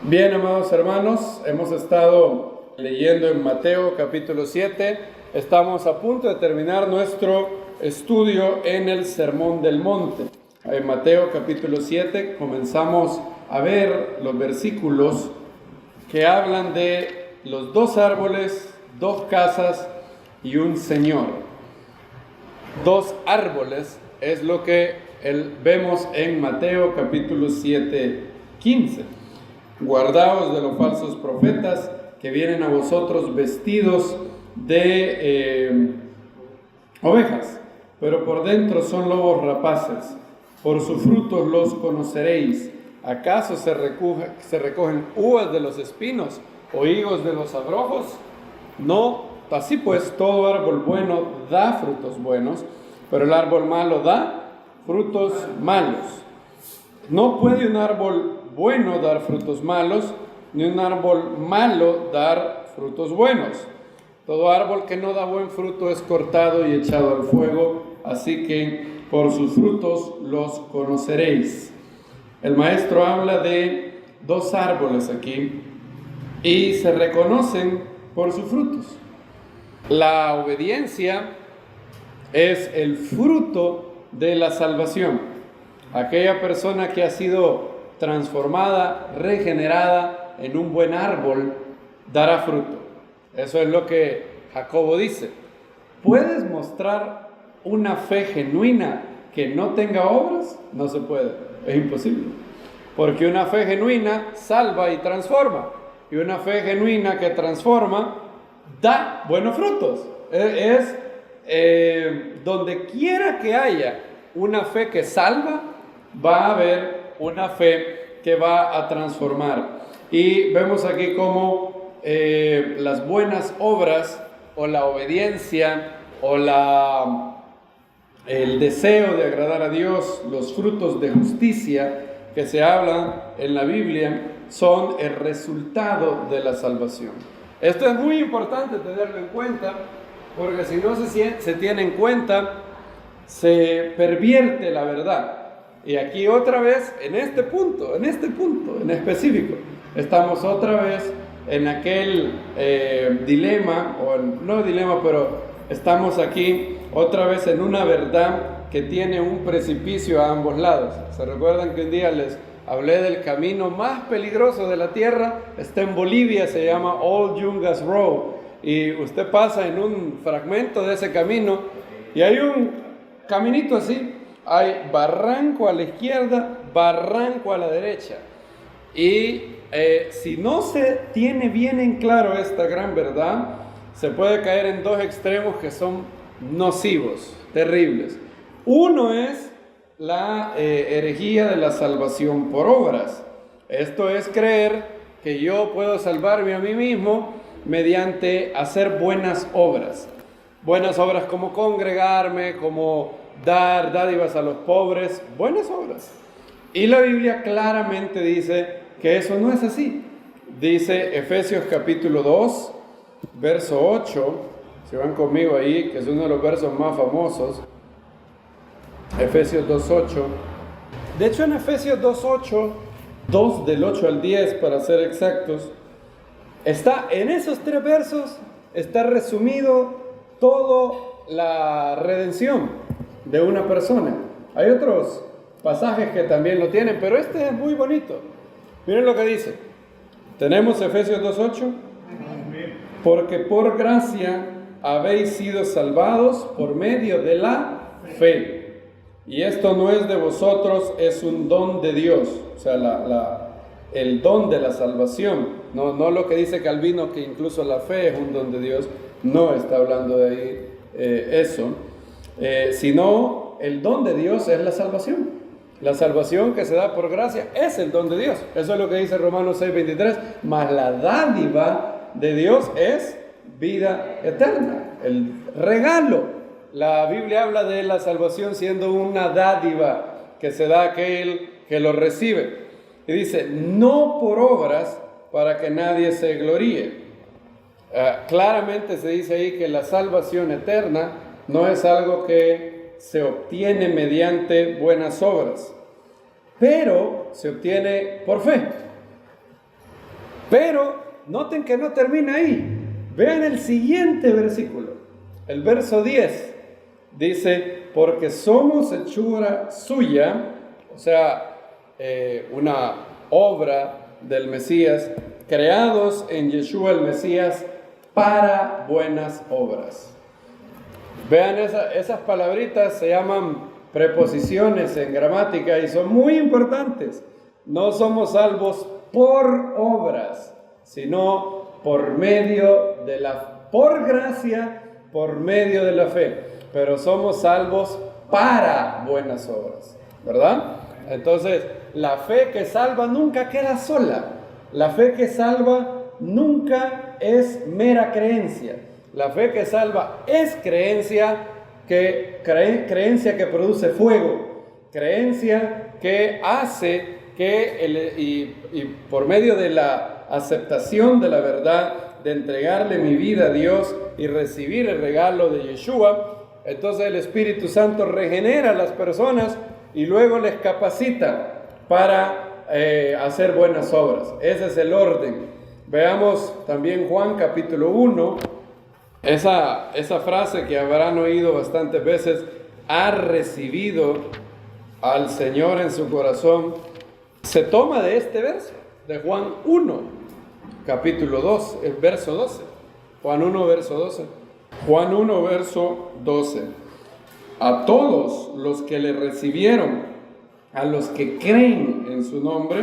Bien, amados hermanos, hemos estado leyendo en Mateo capítulo 7. Estamos a punto de terminar nuestro estudio en el Sermón del Monte. En Mateo capítulo 7 comenzamos a ver los versículos que hablan de los dos árboles, dos casas y un Señor. Dos árboles es lo que vemos en Mateo capítulo 7, 15. Guardaos de los falsos profetas que vienen a vosotros vestidos de ovejas, pero por dentro son lobos rapaces. Por sus frutos los conoceréis. ¿Acaso se recogen uvas de los espinos o higos de los abrojos? No, así pues todo árbol bueno da frutos buenos, pero el árbol malo da frutos malos. No puede un árbol bueno dar frutos malos, ni un árbol malo dar frutos buenos. Todo árbol que no da buen fruto es cortado y echado al fuego, así que por sus frutos los conoceréis. El maestro habla de dos árboles aquí y se reconocen por sus frutos. La obediencia es el fruto de la salvación. Aquella persona que ha sido transformada, regenerada en un buen árbol, dará fruto. Eso es lo que Jacobo dice. ¿Puedes mostrar una fe genuina que no tenga obras? No se puede, es imposible. Porque una fe genuina salva y transforma. Y una fe genuina que transforma da buenos frutos. Donde quiera que haya una fe que salva, va a haber una fe que va a transformar. Y vemos aquí cómo las buenas obras o la obediencia o el deseo de agradar a Dios, los frutos de justicia que se hablan en la Biblia, son el resultado de la salvación. Esto es muy importante tenerlo en cuenta, porque si no se tiene en cuenta, se pervierte la verdad. Y aquí otra vez, en este punto en específico, estamos otra vez en aquel dilema, no dilema, pero estamos aquí otra vez en una verdad que tiene un precipicio a ambos lados. ¿Se recuerdan que un día les hablé del camino más peligroso de la tierra? Está en Bolivia, se llama Old Yungas Road. Y usted pasa en un fragmento de ese camino y hay un caminito así. Hay barranco a la izquierda, barranco a la derecha. Y si no se tiene bien en claro esta gran verdad, se puede caer en dos extremos que son nocivos, terribles. Uno es la herejía de la salvación por obras. Esto es creer que yo puedo salvarme a mí mismo mediante hacer buenas obras. Buenas obras como congregarme, como dar dádivas a los pobres, buenas obras. Y la Biblia claramente dice que eso no es así. Dice Efesios capítulo 2, verso 8, si van conmigo ahí, que es uno de los versos más famosos, Efesios 2.8. De hecho, en Efesios 2.8, 2 del 8 al 10 para ser exactos, en esos tres versos está resumido toda la redención de una persona. Hay otros pasajes que también lo tienen, pero este es muy bonito. Miren lo que dice. Tenemos Efesios 2.8. Porque por gracia habéis sido salvados por medio de la fe. Y esto no es de vosotros, es un don de Dios. O sea, el don de la salvación. No lo que dice Calvino, que incluso la fe es un don de Dios. No está hablando de ahí eso. Sino el don de Dios es la salvación. La salvación que se da por gracia es el don de Dios. Eso es lo que dice Romanos 6:23. Mas la dádiva de Dios es vida eterna, el regalo. La Biblia habla de la salvación siendo una dádiva que se da a aquel que lo recibe. Y dice, no por obras para que nadie se gloríe. Claramente se dice ahí que la salvación eterna no es algo que se obtiene mediante buenas obras, pero se obtiene por fe. Pero noten que no termina ahí. Vean el siguiente versículo, el verso 10. Dice, porque somos hechura suya, o sea, una obra del Mesías, creados en Yeshua el Mesías para buenas obras. Vean esas palabritas, se llaman preposiciones en gramática y son muy importantes. No somos salvos por obras, sino por gracia, por medio de la fe. Pero somos salvos para buenas obras, ¿verdad? Entonces, la fe que salva nunca queda sola. La fe que salva nunca es mera creencia. La fe que salva es creencia que produce fuego, creencia que hace que, y por medio de la aceptación de la verdad, de entregarle mi vida a Dios y recibir el regalo de Yeshua, entonces el Espíritu Santo regenera a las personas y luego les capacita para hacer buenas obras. Ese es el orden. Veamos también Juan capítulo 1, esa frase que habrán oído bastantes veces: ha recibido al Señor en su corazón. Se toma de este verso, de Juan 1, capítulo 2, el verso 12. Juan 1, verso 12. Juan 1, verso 12. A todos los que le recibieron, a los que creen en su nombre,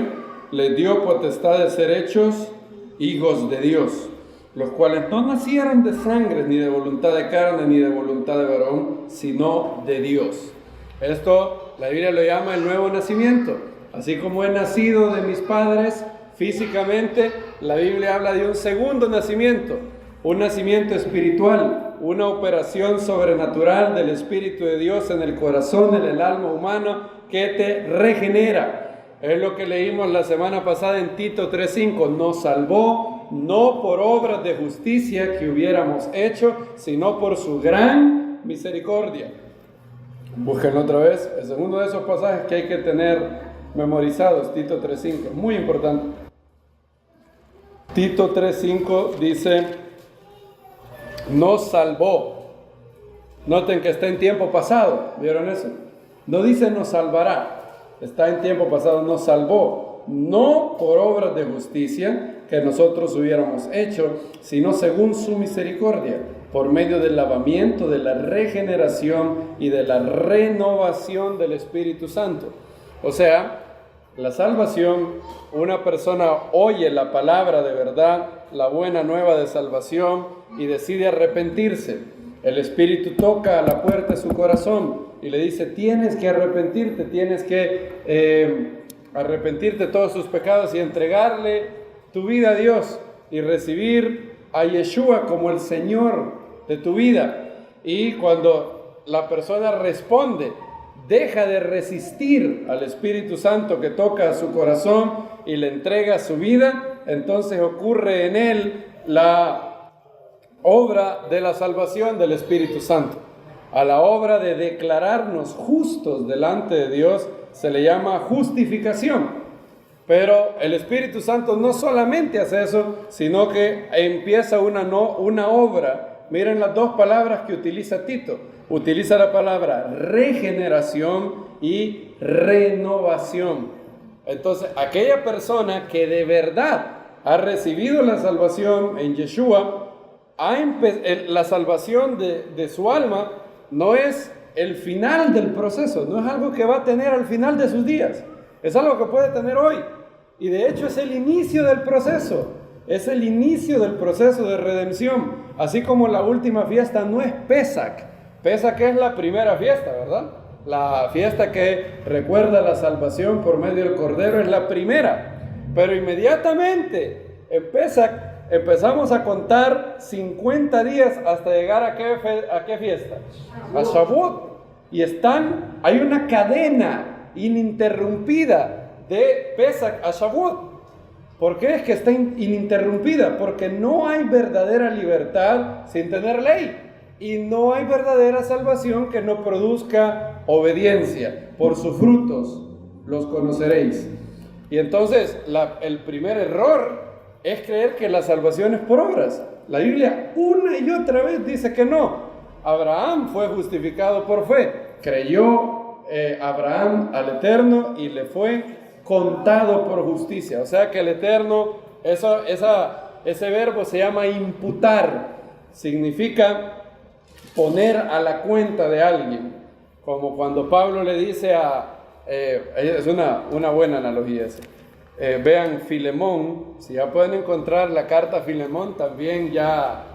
les dio potestad de ser hechos hijos de Dios, los cuales no nacieron de sangre, ni de voluntad de carne, ni de voluntad de varón, sino de Dios. Esto la Biblia lo llama el nuevo nacimiento. Así como he nacido de mis padres físicamente, la Biblia habla de un segundo nacimiento, un nacimiento espiritual, una operación sobrenatural del Espíritu de Dios en el corazón, en el alma humana, que te regenera. Es lo que leímos la semana pasada en Tito 3:5. Nos salvó no por obras de justicia que hubiéramos hecho, sino por su gran misericordia. Búsquenlo otra vez, el segundo de esos pasajes que hay que tener memorizados, Tito 3:5, muy importante. Tito 3:5 dice, nos salvó. Noten que está en tiempo pasado, ¿vieron eso? No dice nos salvará, está en tiempo pasado, nos salvó, no por obras de justicia que nosotros hubiéramos hecho, sino según su misericordia, por medio del lavamiento, de la regeneración y de la renovación del Espíritu Santo. O sea, la salvación, una persona oye la palabra de verdad, la buena nueva de salvación, y decide arrepentirse. El Espíritu toca a la puerta de su corazón y le dice, tienes que arrepentirte, tienes que arrepentirte de todos sus pecados y entregarle tu vida a Dios y recibir a Yeshua como el Señor de tu vida. Y cuando la persona responde, deja de resistir al Espíritu Santo que toca a su corazón y le entrega su vida, entonces ocurre en él la obra de la salvación del Espíritu Santo. A la obra de declararnos justos delante de Dios se le llama justificación. Pero el Espíritu Santo no solamente hace eso, sino que empieza una obra. Miren las dos palabras que utiliza Tito. Utiliza la palabra regeneración y renovación. Entonces, aquella persona que de verdad ha recibido la salvación en Yeshua, la salvación de su alma no es el final del proceso, no es algo que va a tener al final de sus días, es algo que puede tener hoy. Y de hecho es el inicio del proceso, es el inicio del proceso de redención. Así como la última fiesta no es Pesach. Pesach es la primera fiesta, ¿verdad? La fiesta que recuerda la salvación por medio del Cordero es la primera. Pero inmediatamente en Pesach empezamos a contar 50 días hasta llegar a qué fiesta? A Shavuot. Y hay una cadena ininterrumpida de Pesach a Shavuot. ¿Por qué es que está ininterrumpida? Porque no hay verdadera libertad sin tener ley. Y no hay verdadera salvación que no produzca obediencia. Por sus frutos los conoceréis. Y entonces el primer error es creer que la salvación es por obras. La Biblia una y otra vez dice que no. Abraham fue justificado por fe. Creyó Abraham al Eterno y le fue contado por justicia. O sea que el Eterno, ese verbo se llama imputar. Significa poner a la cuenta de alguien. Como cuando Pablo le dice es una buena analogía esa. Vean Filemón, si ya pueden encontrar la carta a Filemón, también ya,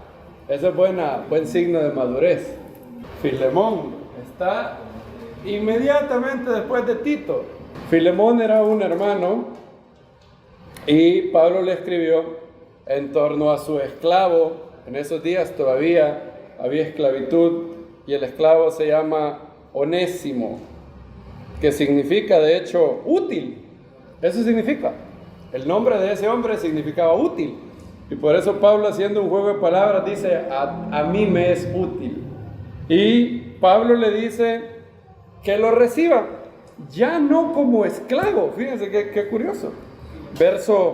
eso es buen signo de madurez. Filemón está inmediatamente después de Tito. Filemón era un hermano y Pablo le escribió en torno a su esclavo. En esos días todavía había esclavitud y el esclavo se llama Onésimo, que significa de hecho útil. Eso significa. El nombre de ese hombre significaba útil. Y por eso Pablo, haciendo un juego de palabras, dice, a mí me es útil. Y Pablo le dice que lo reciba, ya no como esclavo. Fíjense qué curioso. Déjenme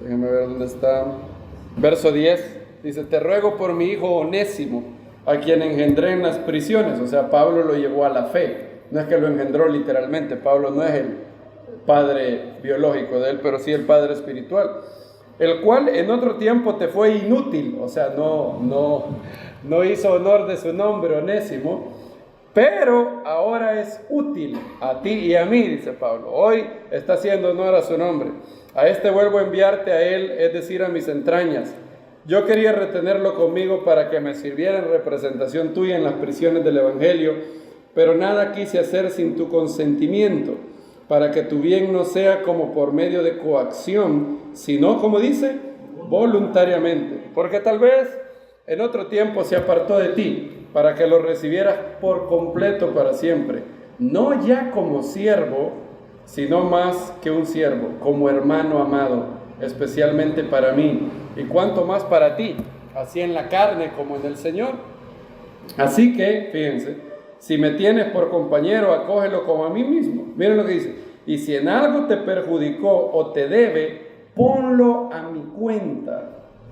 ver dónde está. Verso 10, dice, te ruego por mi hijo Onésimo, a quien engendré en las prisiones. O sea, Pablo lo llevó a la fe. No es que lo engendró literalmente. Pablo no es el padre biológico de él, pero sí el padre espiritual, el cual en otro tiempo te fue inútil, o sea, no hizo honor de su nombre, Onésimo, pero ahora es útil a ti y a mí, dice Pablo. Hoy está haciendo honor a su nombre. A este vuelvo a enviarte a él, es decir, a mis entrañas. Yo quería retenerlo conmigo para que me sirviera en representación tuya en las prisiones del Evangelio, pero nada quise hacer sin tu consentimiento, para que tu bien no sea como por medio de coacción, sino, como dice, voluntariamente. Porque tal vez en otro tiempo se apartó de ti, para que lo recibieras por completo para siempre. No ya como siervo, sino más que un siervo, como hermano amado, especialmente para mí, y cuanto más para ti, así en la carne como en el Señor. Así que, fíjense, si me tienes por compañero, acógelo como a mí mismo. Miren lo que dice. Y si en algo te perjudicó o te debe, ponlo a mi cuenta.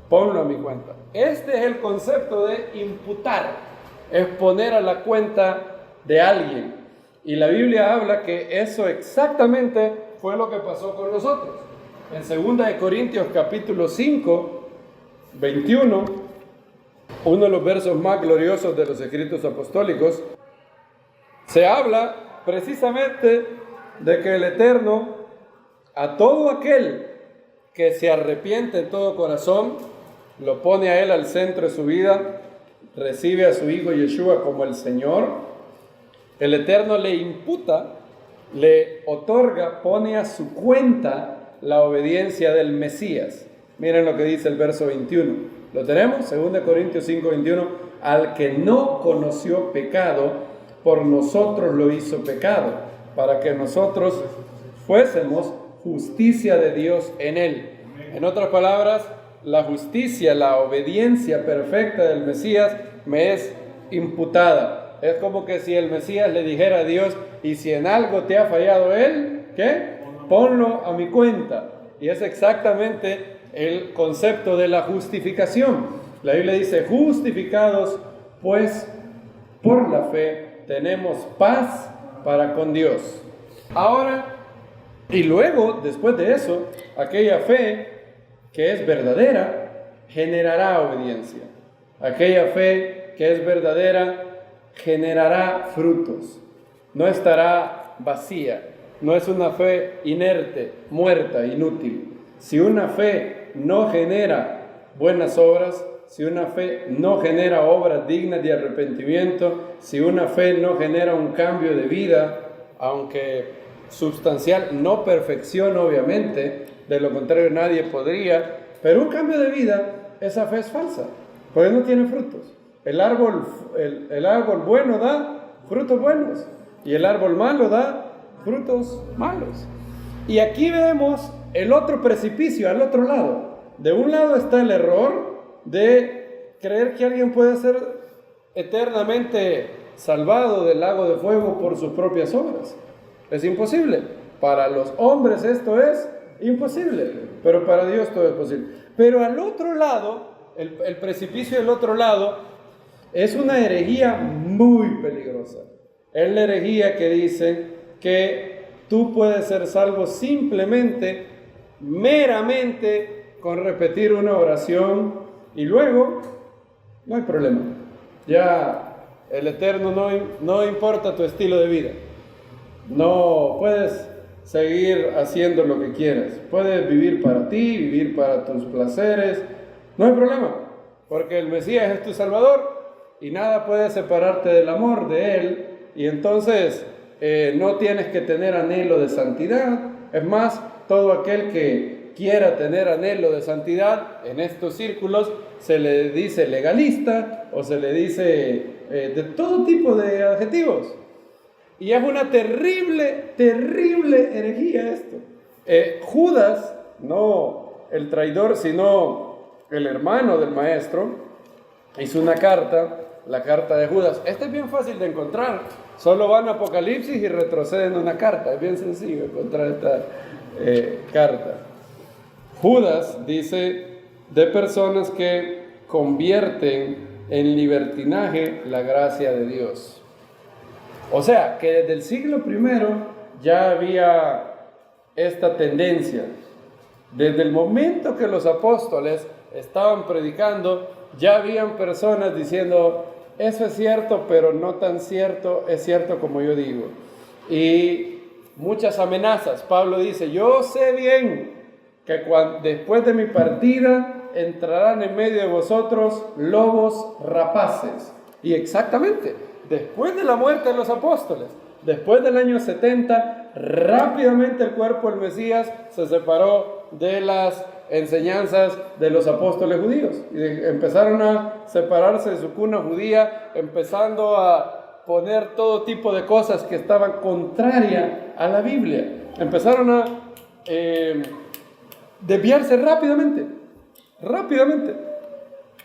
Ponlo a mi cuenta. Este es el concepto de imputar. Es poner a la cuenta de alguien. Y la Biblia habla que eso exactamente fue lo que pasó con nosotros. En 2 Corintios capítulo 5, 21, uno de los versos más gloriosos de los escritos apostólicos, se habla precisamente de que el Eterno, a todo aquel que se arrepiente en todo corazón, lo pone a Él al centro de su vida, recibe a su Hijo Yeshua como el Señor, el Eterno le imputa, le otorga, pone a su cuenta la obediencia del Mesías. Miren lo que dice el verso 21. ¿Lo tenemos? 2 Corintios 5, 21. Al que no conoció pecado, por nosotros lo hizo pecado, para que nosotros fuésemos justicia de Dios en él. En otras palabras, la justicia, la obediencia perfecta del Mesías me es imputada. Es como que si el Mesías le dijera a Dios, y si en algo te ha fallado él, ¿qué? Ponlo a mi cuenta. Y es exactamente el concepto de la justificación. La Biblia dice, justificados pues por la fe tenemos paz para con Dios. Ahora, y luego, después de eso, aquella fe que es verdadera generará obediencia. Aquella fe que es verdadera generará frutos. No estará vacía. No es una fe inerte, muerta, inútil. Si una fe no genera buenas obras, si una fe no genera obras dignas de arrepentimiento, si una fe no genera un cambio de vida, aunque sustancial, no perfección obviamente, de lo contrario nadie podría, pero un cambio de vida, esa fe es falsa, porque no tiene frutos. El árbol bueno da frutos buenos y el árbol malo da frutos malos. Y aquí vemos el otro precipicio, al otro lado. De un lado está el error de creer que alguien puede ser eternamente salvado del lago de fuego por sus propias obras. Es imposible. Para los hombres esto es Imposible, pero para Dios todo es posible. Pero al otro lado, el precipicio del otro lado, es una herejía muy peligrosa. Es la herejía que dice que tú puedes ser salvo simplemente, meramente, con repetir una oración y luego no hay problema. Ya el Eterno no importa tu estilo de vida. No puedes seguir haciendo lo que quieras. Puedes vivir para ti, vivir para tus placeres. No hay problema, porque el Mesías es tu Salvador y nada puede separarte del amor de Él. Y entonces no tienes que tener anhelo de santidad. Es más, todo aquel que quiera tener anhelo de santidad, en estos círculos se le dice legalista o se le dice de todo tipo de adjetivos. Y es una terrible, terrible herejía esto. Judas, no el traidor, sino el hermano del maestro, hizo una carta, la carta de Judas. Esta es bien fácil de encontrar. Solo van a Apocalipsis y retroceden una carta. Es bien sencillo encontrar esta carta. Judas dice de personas que convierten en libertinaje la gracia de Dios. O sea, que desde el siglo I ya había esta tendencia. Desde el momento que los apóstoles estaban predicando, ya habían personas diciendo, eso es cierto, pero no tan cierto, es cierto como yo digo. Y muchas amenazas. Pablo dice, yo sé bien que después de mi partida entrarán en medio de vosotros lobos rapaces. Y exactamente, después de la muerte de los apóstoles, después del año 70, rápidamente el cuerpo del Mesías se separó de las enseñanzas de los apóstoles judíos. Y empezaron a separarse de su cuna judía, empezando a poner todo tipo de cosas que estaban contrarias a la Biblia. Empezaron a desviarse rápidamente.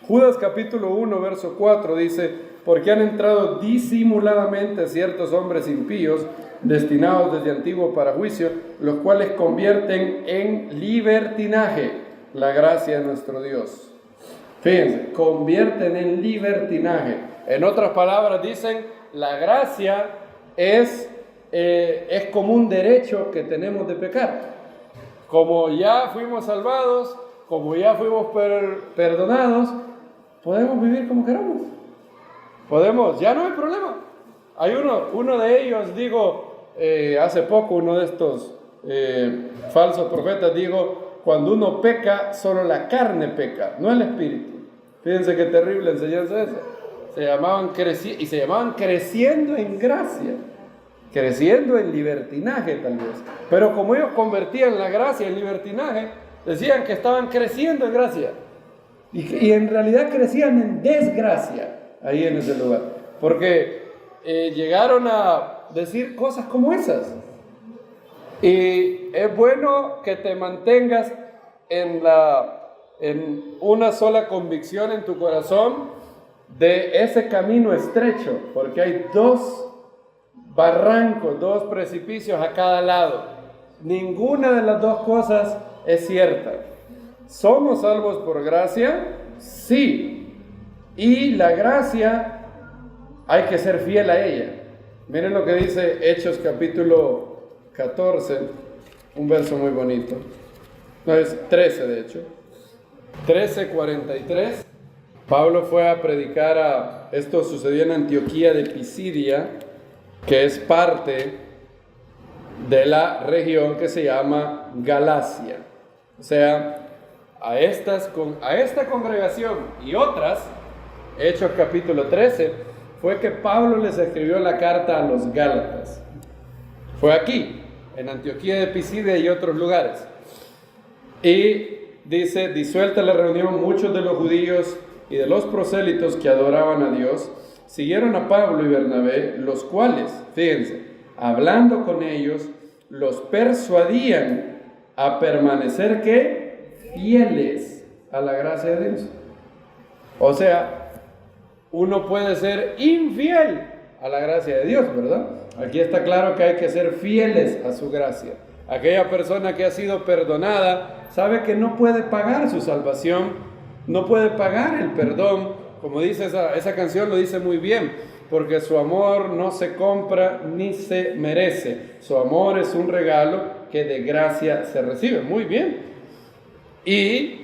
Judas capítulo 1, verso 4 dice, porque han entrado disimuladamente ciertos hombres impíos, destinados desde antiguo para juicio, los cuales convierten en libertinaje la gracia de nuestro Dios. Fíjense, convierten en libertinaje. En otras palabras dicen, la gracia es como un derecho que tenemos de pecar. Como ya fuimos salvados, como ya fuimos perdonados, podemos vivir como queramos. Podemos, ya no hay problema. Hay uno de ellos, hace poco uno de estos falsos profetas cuando uno peca, solo la carne peca, no el espíritu. Fíjense qué terrible enseñanza esa. Se llamaban creciendo en gracia, creciendo en libertinaje tal vez. Pero como ellos convertían la gracia en libertinaje, decían que estaban creciendo en gracia. Y en realidad crecían en desgracia ahí en ese lugar. Porque llegaron a decir cosas como esas. Y es bueno que te mantengas en una sola convicción en tu corazón de ese camino estrecho, porque hay dos barrancos, dos precipicios a cada lado. Ninguna de las dos cosas es cierta. ¿Somos salvos por gracia? Sí. Y la gracia hay que ser fiel a ella. Miren lo que dice Hechos capítulo 14, un verso muy bonito. No, es 13 de hecho. 13:43. Pablo fue a predicar esto sucedió en Antioquía de Pisidia, que es parte de la región que se llama Galacia. O sea, a esta congregación y otras, Hechos capítulo 13, fue que Pablo les escribió la carta a los Gálatas. Fue aquí, en Antioquía de Pisidia y otros lugares. Y dice, disuelta la reunión, muchos de los judíos y de los prosélitos que adoraban a Dios, siguieron a Pablo y Bernabé, los cuales, fíjense, hablando con ellos, los persuadían a permanecer, ¿qué? Fieles a la gracia de Dios. O sea, uno puede ser infiel a la gracia de Dios, ¿verdad? Aquí está claro que hay que ser fieles a su gracia. Aquella persona que ha sido perdonada sabe que no puede pagar su salvación, no puede pagar el perdón. Como dice esa canción, lo dice muy bien, porque su amor no se compra ni se merece. Su amor es un regalo que de gracia se recibe. Muy bien. Y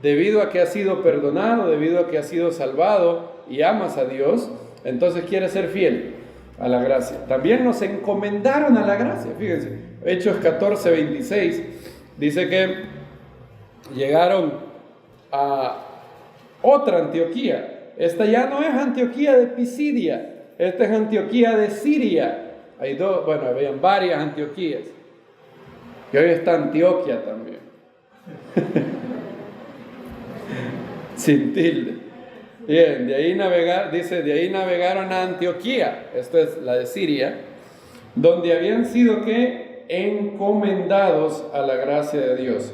debido a que ha sido perdonado, debido a que ha sido salvado y amas a Dios, entonces quieres ser fiel a la gracia. También nos encomendaron a la gracia. Fíjense, Hechos 14:26 dice que llegaron a otra Antioquía. Esta ya no es Antioquía de Pisidia, esta es Antioquía de Siria. Hay dos, bueno, habían varias Antioquías. Y hoy está Antioquia también. Sin tilde. Bien, de ahí navegaron a Antioquía, esto es la de Siria, donde habían sido ¿qué? Encomendados a la gracia de Dios.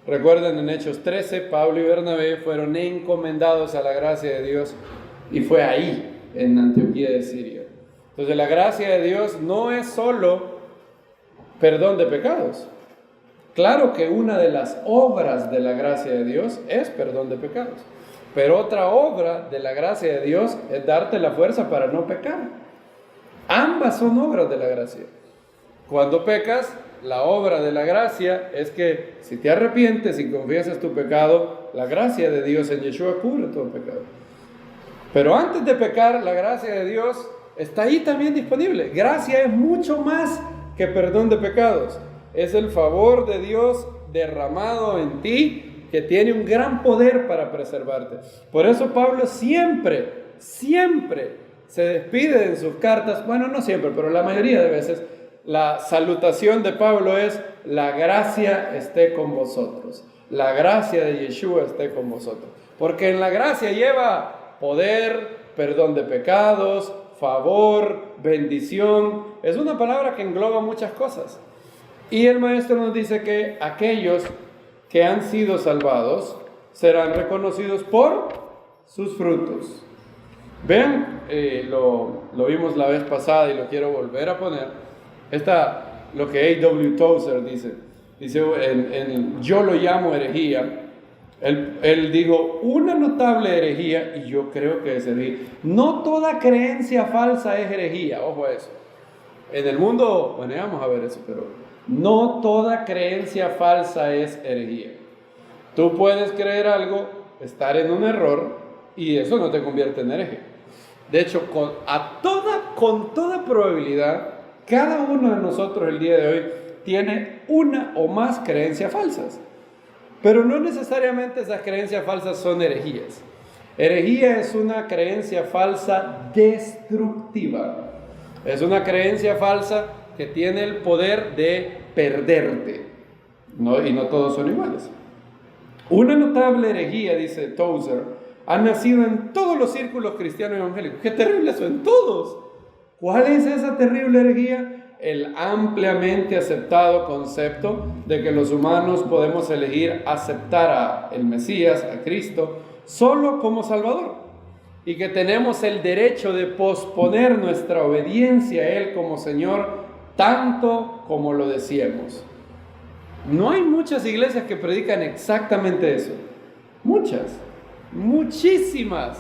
Recuerden, en Hechos 13, Pablo y Bernabé fueron encomendados a la gracia de Dios y fue ahí, en Antioquía de Siria. Entonces la gracia de Dios no es solo perdón de pecados. Claro que una de las obras de la gracia de Dios es perdón de pecados. Pero otra obra de la gracia de Dios es darte la fuerza para no pecar. Ambas son obras de la gracia. Cuando pecas, la obra de la gracia es que si te arrepientes y confiesas tu pecado, la gracia de Dios en Yeshua cubre todo pecado. Pero antes de pecar, la gracia de Dios está ahí también disponible. Gracia es mucho más que perdón de pecados. Es el favor de Dios derramado en ti, que tiene un gran poder para preservarte. Por eso Pablo siempre se despide en sus cartas, bueno, no siempre, pero la mayoría de veces, la salutación de Pablo es: la gracia esté con vosotros, la gracia de Yeshua esté con vosotros. Porque en la gracia lleva poder, perdón de pecados, favor, bendición. Es una palabra que engloba muchas cosas. Y el maestro nos dice que aquellos que han sido salvados serán reconocidos por sus frutos. Vean, lo vimos la vez pasada y lo quiero volver a poner. Lo que A.W. Tozer dice en Yo lo llamo herejía. Él dijo una notable herejía, y yo creo que es herejía. No toda creencia falsa es herejía, ojo a eso. En el mundo, bueno, vamos a ver eso, pero no toda creencia falsa es herejía. Tú puedes creer algo, estar en un error, y eso no te convierte en hereje. De hecho, con toda probabilidad, cada uno de nosotros el día de hoy tiene una o más creencias falsas. Pero no necesariamente esas creencias falsas son herejías. Herejía es una creencia falsa destructiva. Es una creencia falsa que tiene el poder de perderte, ¿no? Y no todos son iguales. Una notable herejía, dice Tozer, ha nacido en todos los círculos cristianos evangélicos. ¡Qué terrible eso! En todos. ¿Cuál es esa terrible herejía? El ampliamente aceptado concepto de que los humanos podemos elegir aceptar al Mesías, a Cristo, solo como Salvador, y que tenemos el derecho de posponer nuestra obediencia a Él como Señor tanto como lo deseemos. No hay muchas iglesias que predican exactamente eso. Muchísimas.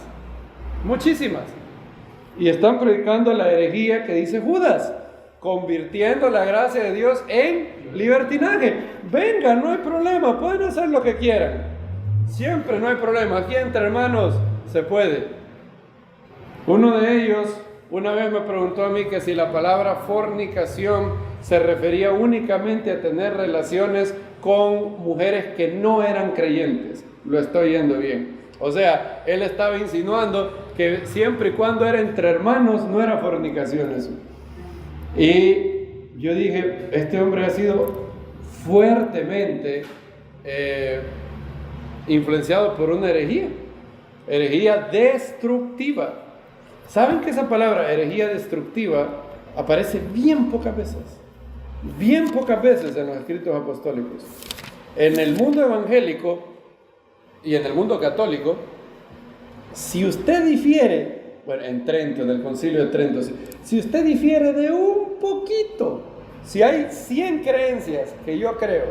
Y están predicando la herejía que dice Judas, convirtiendo la gracia de Dios en libertinaje. Venga, no hay problema, pueden hacer lo que quieran. Siempre no hay problema, aquí entre hermanos se puede. Uno de ellos una vez me preguntó a mí que si la palabra fornicación se refería únicamente a tener relaciones con mujeres que no eran creyentes. Lo estoy oyendo bien. O sea, él estaba insinuando que siempre y cuando era entre hermanos no era fornicación eso. Y yo dije, este hombre ha sido fuertemente influenciado por una herejía destructiva. ¿Saben que esa palabra herejía destructiva aparece bien pocas veces en los escritos apostólicos? En el mundo evangélico y en el mundo católico, si usted difiere, bueno, en Trento, en el Concilio de Trento, si usted difiere de un poquito Si hay 100 creencias que yo creo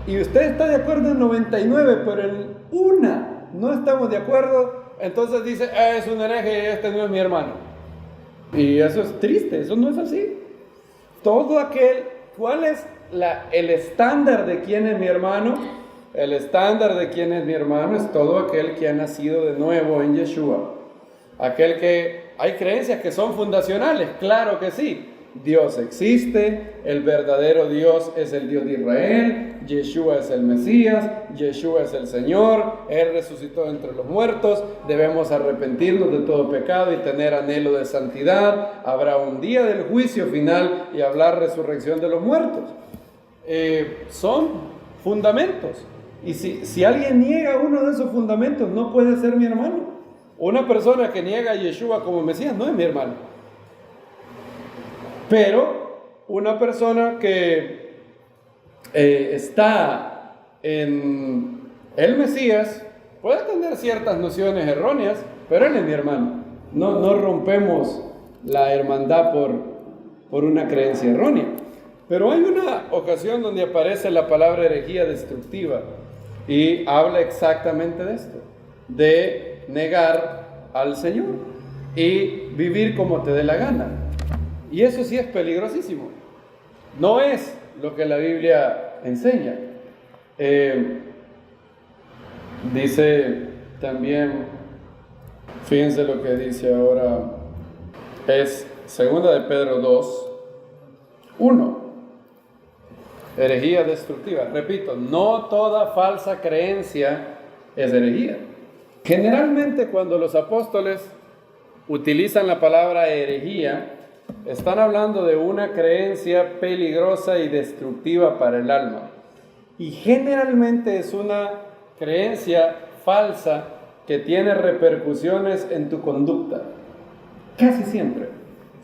y usted está de acuerdo en 99, pero en una no estamos de acuerdo, entonces dice, es un hereje, este no es mi hermano. Y eso es triste, eso no es así. Todo aquel, ¿cuál es el estándar de quién es mi hermano? El estándar de quién es mi hermano es todo aquel que ha nacido de nuevo en Yeshua. Aquel que, hay creencias que son fundacionales, claro que sí. Dios existe, el verdadero Dios es el Dios de Israel, Yeshua es el Mesías, Yeshua es el Señor, Él resucitó entre los muertos, debemos arrepentirnos de todo pecado y tener anhelo de santidad, habrá un día del juicio final y habrá resurrección de los muertos. Son fundamentos, y si alguien niega uno de esos fundamentos, no puede ser mi hermano. Una persona que niega a Yeshua como Mesías no es mi hermano. Pero una persona que está en el Mesías puede tener ciertas nociones erróneas, pero él es mi hermano. No rompemos la hermandad por una creencia errónea. Pero hay una ocasión donde aparece la palabra herejía destructiva y habla exactamente de esto, de negar al Señor y vivir como te dé la gana. Y eso sí es peligrosísimo. No es lo que la Biblia enseña. Dice también, fíjense lo que dice ahora, es 2 de Pedro 2, 1. Herejía destructiva. Repito, no toda falsa creencia es herejía. Generalmente cuando los apóstoles utilizan la palabra herejía, están hablando de una creencia peligrosa y destructiva para el alma. Y generalmente es una creencia falsa que tiene repercusiones en tu conducta. Casi siempre.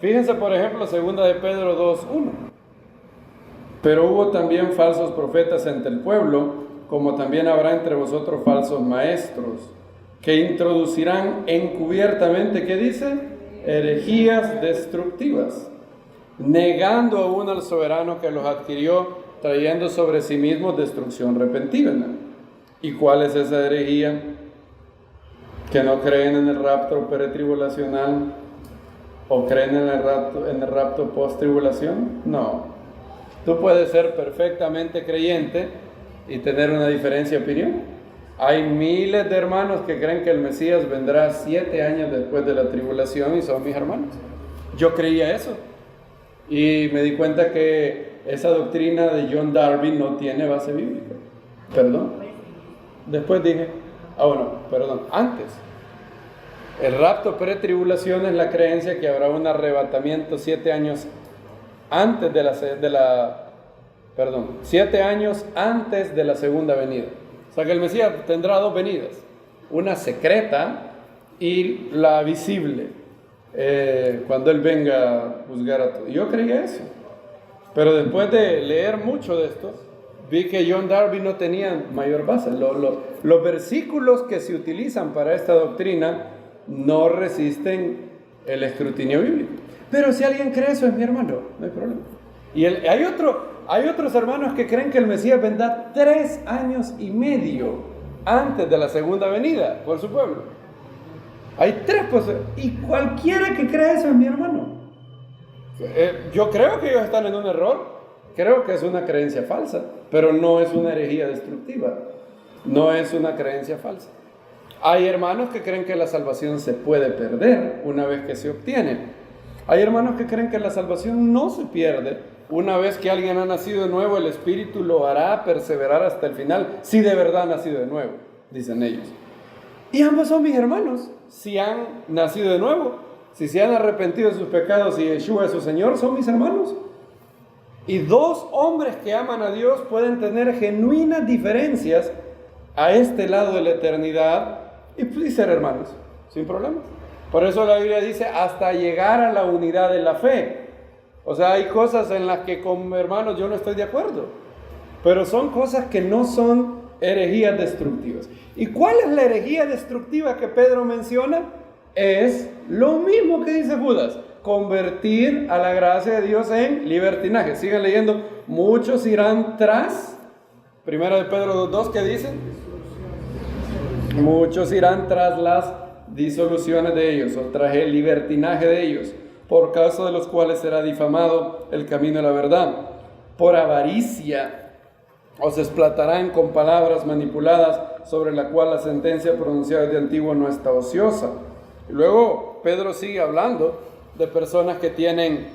Fíjense, por ejemplo, 2 de Pedro 2:1. Pero hubo también falsos profetas entre el pueblo, como también habrá entre vosotros falsos maestros, que introducirán encubiertamente, ¿qué dice? Herejías destructivas, negando aún al soberano que los adquirió, trayendo sobre sí mismos destrucción repentina. ¿Y cuál es esa herejía? ¿Que no creen en el rapto pretribulacional o creen en el rapto post-tribulación? No. Tú puedes ser perfectamente creyente y tener una diferencia de opinión. Hay miles de hermanos que creen que el Mesías vendrá 7 años después de la tribulación y son mis hermanos. Yo creía eso y me di cuenta que esa doctrina de John Darby no tiene base bíblica. Perdón. Después dije, antes. El rapto pretribulación es la creencia que habrá un arrebatamiento 7 años antes 7 años antes de la segunda venida. O sea que el Mesías tendrá 2 venidas, una secreta y la visible, cuando Él venga a juzgar a todos. Yo creía eso, pero después de leer mucho de esto, vi que John Darby no tenía mayor base. Los versículos que se utilizan para esta doctrina no resisten el escrutinio bíblico. Pero si alguien cree eso, es mi hermano, no hay problema. Y hay otros hermanos que creen que el Mesías vendrá 3 años y medio antes de la segunda venida por su pueblo. Hay 3 posibilidades. Y cualquiera que crea eso es mi hermano. Yo creo que ellos están en un error. Creo que es una creencia falsa, pero no es una herejía destructiva. No es una creencia falsa. Hay hermanos que creen que la salvación se puede perder una vez que se obtiene. Hay hermanos que creen que la salvación no se pierde. Una vez que alguien ha nacido de nuevo, el Espíritu lo hará perseverar hasta el final, si de verdad ha nacido de nuevo, dicen ellos. Y ambos son mis hermanos, si han nacido de nuevo, si se han arrepentido de sus pecados y Yeshua es su Señor, son mis hermanos. Y 2 hombres que aman a Dios pueden tener genuinas diferencias a este lado de la eternidad y ser hermanos, sin problemas. Por eso la Biblia dice, hasta llegar a la unidad de la fe. O sea, hay cosas en las que como hermanos yo no estoy de acuerdo, pero son cosas que no son herejías destructivas. ¿Y cuál es la herejía destructiva que Pedro menciona? Es lo mismo que dice Judas. convertir a la gracia de Dios en libertinaje. Sigan leyendo. Muchos irán tras, primera de Pedro 2.2, ¿qué dice? Muchos irán tras las disoluciones de ellos, o tras el libertinaje de ellos, por causa de los cuales será difamado el camino de la verdad. Por avaricia os explotarán con palabras manipuladas, sobre la cual la sentencia pronunciada de antiguo no está ociosa. Y luego Pedro sigue hablando de personas que tienen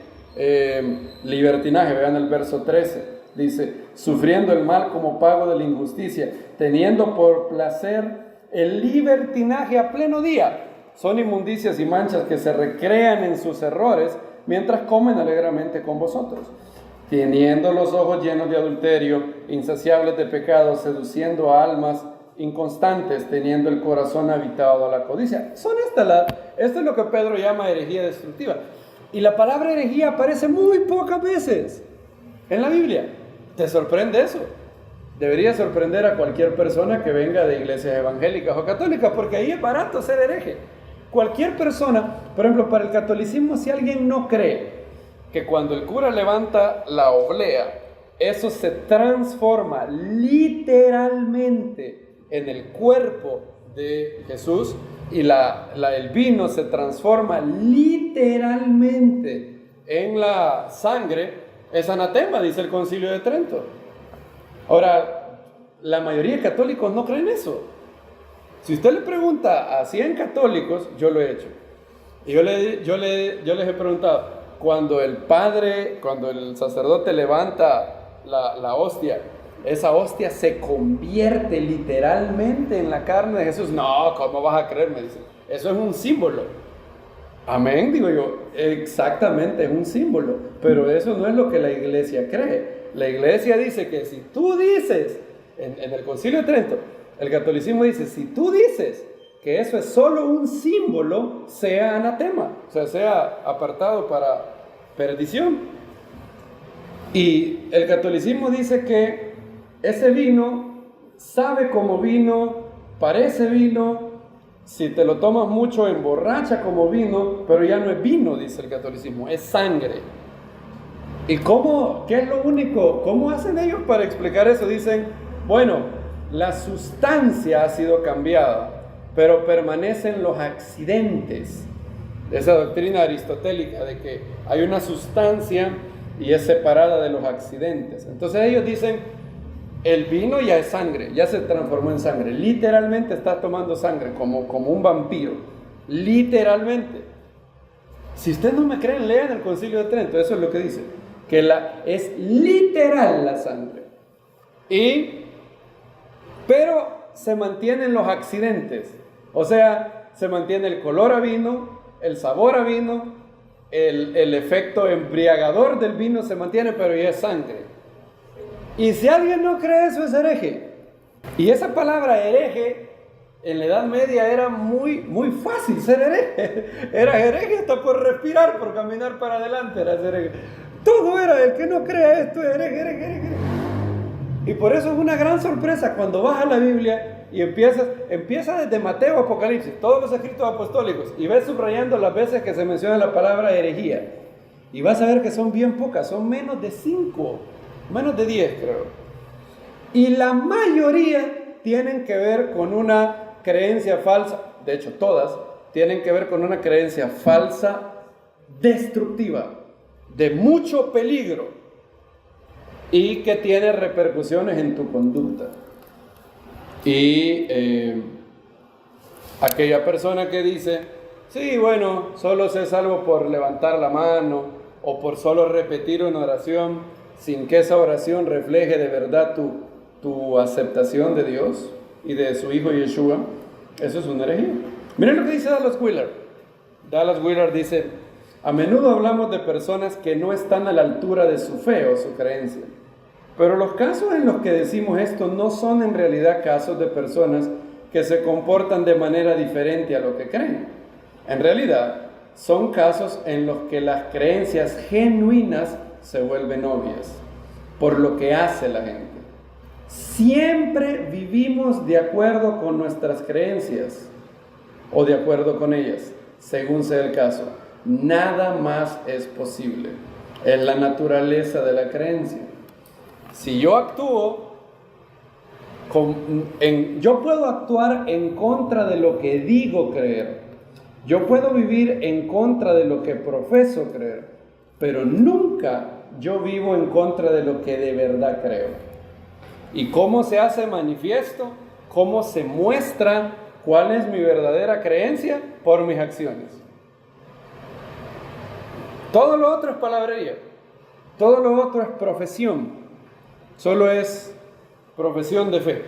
libertinaje. Vean el verso 13, dice: sufriendo el mal como pago de la injusticia, teniendo por placer el libertinaje a pleno día. Son inmundicias y manchas que se recrean en sus errores, mientras comen alegremente con vosotros, teniendo los ojos llenos de adulterio, insaciables de pecado, seduciendo a almas inconstantes, teniendo el corazón habitado a la codicia. Esto es lo que Pedro llama herejía destructiva. Y la palabra herejía aparece muy pocas veces en la Biblia. ¿Te sorprende eso? Debería sorprender a cualquier persona que venga de iglesias evangélicas o católicas, porque ahí es barato ser hereje. Cualquier persona, por ejemplo, para el catolicismo, si alguien no cree que cuando el cura levanta la oblea, eso se transforma literalmente en el cuerpo de Jesús, y el vino se transforma literalmente en la sangre, es anatema, dice el Concilio de Trento. Ahora, la mayoría de católicos no creen eso. Si usted le pregunta a 100 católicos, yo lo he hecho, y yo les he preguntado, cuando el sacerdote levanta la hostia, ¿esa hostia se convierte literalmente en la carne de Jesús? No, ¿cómo vas a creer? Me dicen. Eso es un símbolo. Amén, digo yo. Exactamente, es un símbolo. Pero eso no es lo que la iglesia cree. La iglesia dice que si tú dices, en el Concilio de Trento, el catolicismo dice, si tú dices que eso es solo un símbolo, sea anatema, o sea, sea apartado para perdición. Y el catolicismo dice que ese vino sabe como vino, parece vino, si te lo tomas mucho emborracha como vino, pero ya no es vino, dice el catolicismo, es sangre. ¿Y qué es lo único? ¿Cómo hacen ellos para explicar eso? Dicen, bueno, la sustancia ha sido cambiada, pero permanecen los accidentes. Esa doctrina aristotélica de que hay una sustancia y es separada de los accidentes. Entonces ellos dicen, el vino ya es sangre, ya se transformó en sangre. Literalmente estás tomando sangre, como un vampiro. Literalmente. Si ustedes no me creen, lean el Concilio de Trento, eso es lo que dice. Que es literal la sangre. Pero se mantienen los accidentes. O sea, se mantiene el color a vino, el sabor a vino, el efecto embriagador del vino se mantiene, pero ya es sangre. Y si alguien no cree eso, es hereje. Y esa palabra hereje, en la Edad Media era muy, muy fácil ser hereje. Era hereje hasta por respirar, por caminar para adelante, era hereje. Todo era, el que no crea esto es hereje. Y por eso es una gran sorpresa cuando vas a la Biblia y empieza desde Mateo, Apocalipsis, todos los escritos apostólicos, y ves subrayando las veces que se menciona la palabra herejía. Y vas a ver que son bien pocas, son menos de 5, menos de 10 creo. Y la mayoría tienen que ver con una creencia falsa, de hecho todas tienen que ver con una creencia falsa, destructiva, de mucho peligro, y que tiene repercusiones en tu conducta. Y aquella persona que dice, sí, bueno, solo sé salvo por levantar la mano o por solo repetir una oración sin que esa oración refleje de verdad tu aceptación de Dios y de su Hijo Yeshua, eso es una herejía. Miren lo que dice Dallas Willard. Dallas Willard dice, a menudo hablamos de personas que no están a la altura de su fe o su creencia. Pero los casos en los que decimos esto no son en realidad casos de personas que se comportan de manera diferente a lo que creen. En realidad, son casos en los que las creencias genuinas se vuelven obvias por lo que hace la gente. Siempre vivimos de acuerdo con nuestras creencias o de acuerdo con ellas, según sea el caso. Nada más es posible. Es la naturaleza de la creencia. Si yo actúo, yo puedo actuar en contra de lo que digo creer. Yo puedo vivir en contra de lo que profeso creer, pero nunca yo vivo en contra de lo que de verdad creo. ¿Y cómo se hace manifiesto? ¿Cómo se muestra cuál es mi verdadera creencia? Por mis acciones. Todo lo otro es palabrería. Todo lo otro es profesión. Solo es profesión de fe.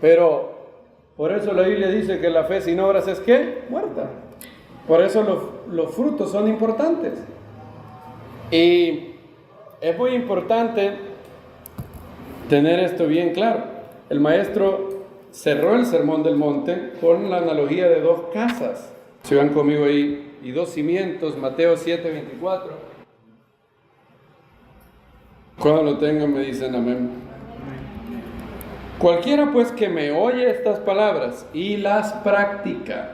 Pero por eso la Biblia dice que la fe sin obras es ¿qué? Muerta. Por eso los frutos son importantes. Y es muy importante tener esto bien claro. El maestro cerró el Sermón del Monte con la analogía de dos casas. Si van conmigo ahí, y dos cimientos, Mateo 7:24. Cuando lo tengan me dicen amén. Cualquiera pues que me oye estas palabras y las practica,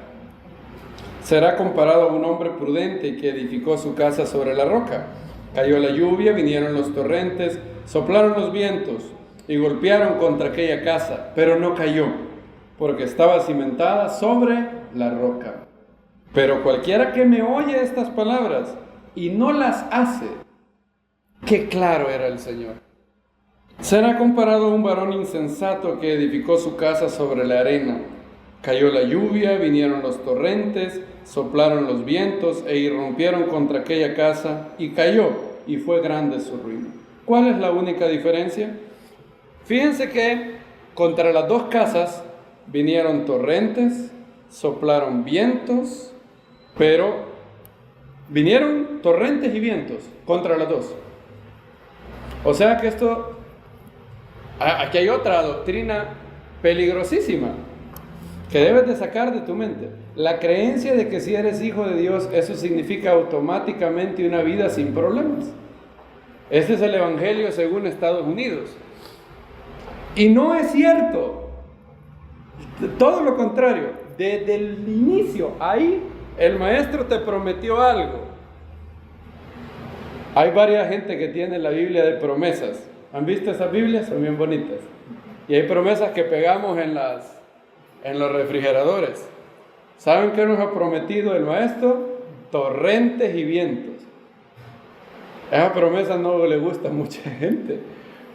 será comparado a un hombre prudente que edificó su casa sobre la roca. Cayó la lluvia, vinieron los torrentes, soplaron los vientos y golpearon contra aquella casa, pero no cayó, porque estaba cimentada sobre la roca. Pero cualquiera que me oye estas palabras y no las hace, qué claro era el Señor. Será comparado a un varón insensato que edificó su casa sobre la arena. Cayó la lluvia, vinieron los torrentes, soplaron los vientos e irrumpieron contra aquella casa y cayó, y fue grande su ruina. ¿Cuál es la única diferencia? Fíjense que contra las dos casas vinieron torrentes, soplaron vientos, pero vinieron torrentes y vientos contra las dos. O sea que aquí hay otra doctrina peligrosísima que debes de sacar de tu mente. La creencia de que si eres hijo de Dios, eso significa automáticamente una vida sin problemas. Este es el Evangelio según Estados Unidos. Y no es cierto. Todo lo contrario. Desde el inicio, ahí el maestro te prometió algo. Hay varias gente que tiene la Biblia de promesas. ¿Han visto esas Biblias? Son bien bonitas. Y hay promesas que pegamos en los refrigeradores. ¿Saben qué nos ha prometido el maestro? Torrentes y vientos. Esa promesa no le gusta a mucha gente,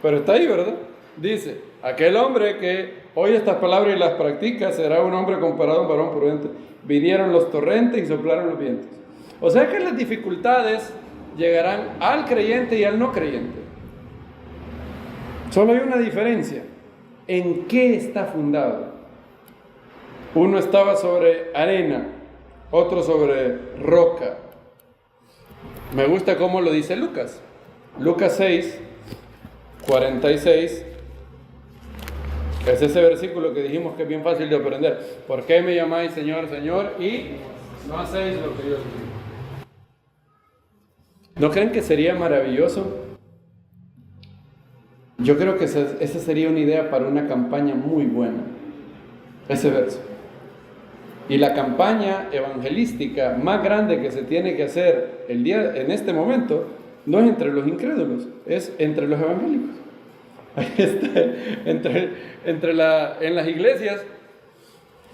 pero está ahí, ¿verdad? Dice, aquel hombre que oye estas palabras y las practica será un hombre comparado a un varón prudente. Vinieron los torrentes y soplaron los vientos. O sea que las dificultades llegarán al creyente y al no creyente. Solo hay una diferencia. ¿En qué está fundado? Uno estaba sobre arena, otro sobre roca. Me gusta cómo lo dice Lucas. Lucas 6:46. Es ese versículo que dijimos que es bien fácil de aprender. ¿Por qué me llamáis Señor, Señor? Y no hacéis lo que yo os digo. ¿No creen que sería maravilloso? Yo creo que esa sería una idea para una campaña muy buena. Ese verso. Y la campaña evangelística más grande que se tiene que hacer en este momento no es entre los incrédulos, es entre los evangélicos. Ahí está, en las iglesias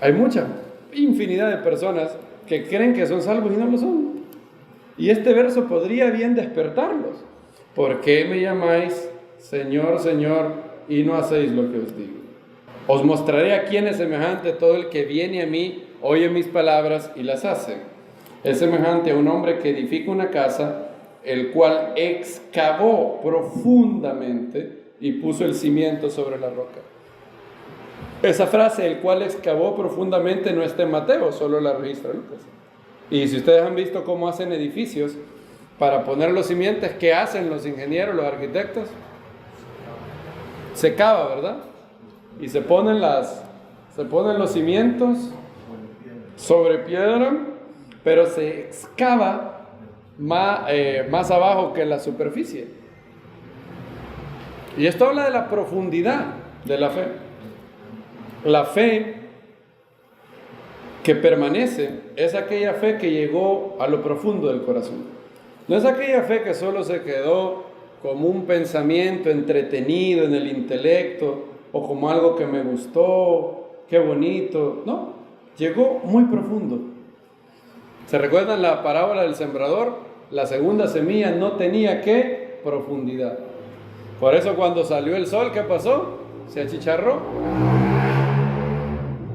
hay mucha infinidad de personas que creen que son salvos y no lo son. Y este verso podría bien despertarlos. ¿Por qué me llamáis Señor, Señor, y no hacéis lo que os digo? Os mostraré a quién es semejante todo el que viene a mí, oye mis palabras y las hace. Es semejante a un hombre que edifica una casa, el cual excavó profundamente y puso el cimiento sobre la roca. Esa frase, el cual excavó profundamente, no está en Mateo, solo la registra Lucas. Y si ustedes han visto cómo hacen edificios para poner los cimientos, ¿qué hacen los ingenieros, los arquitectos? Se cava, ¿verdad? Y se ponen los cimientos sobre piedra, pero se excava más abajo que la superficie. Y esto habla de la profundidad de la fe. La fe que permanece es aquella fe que llegó a lo profundo del corazón. No es aquella fe que solo se quedó como un pensamiento entretenido en el intelecto o como algo que me gustó, qué bonito. No, llegó muy profundo. ¿Se recuerdan la parábola del sembrador? La segunda semilla no tenía ¿qué? Profundidad. Por eso cuando salió el sol, ¿qué pasó? Se achicharró.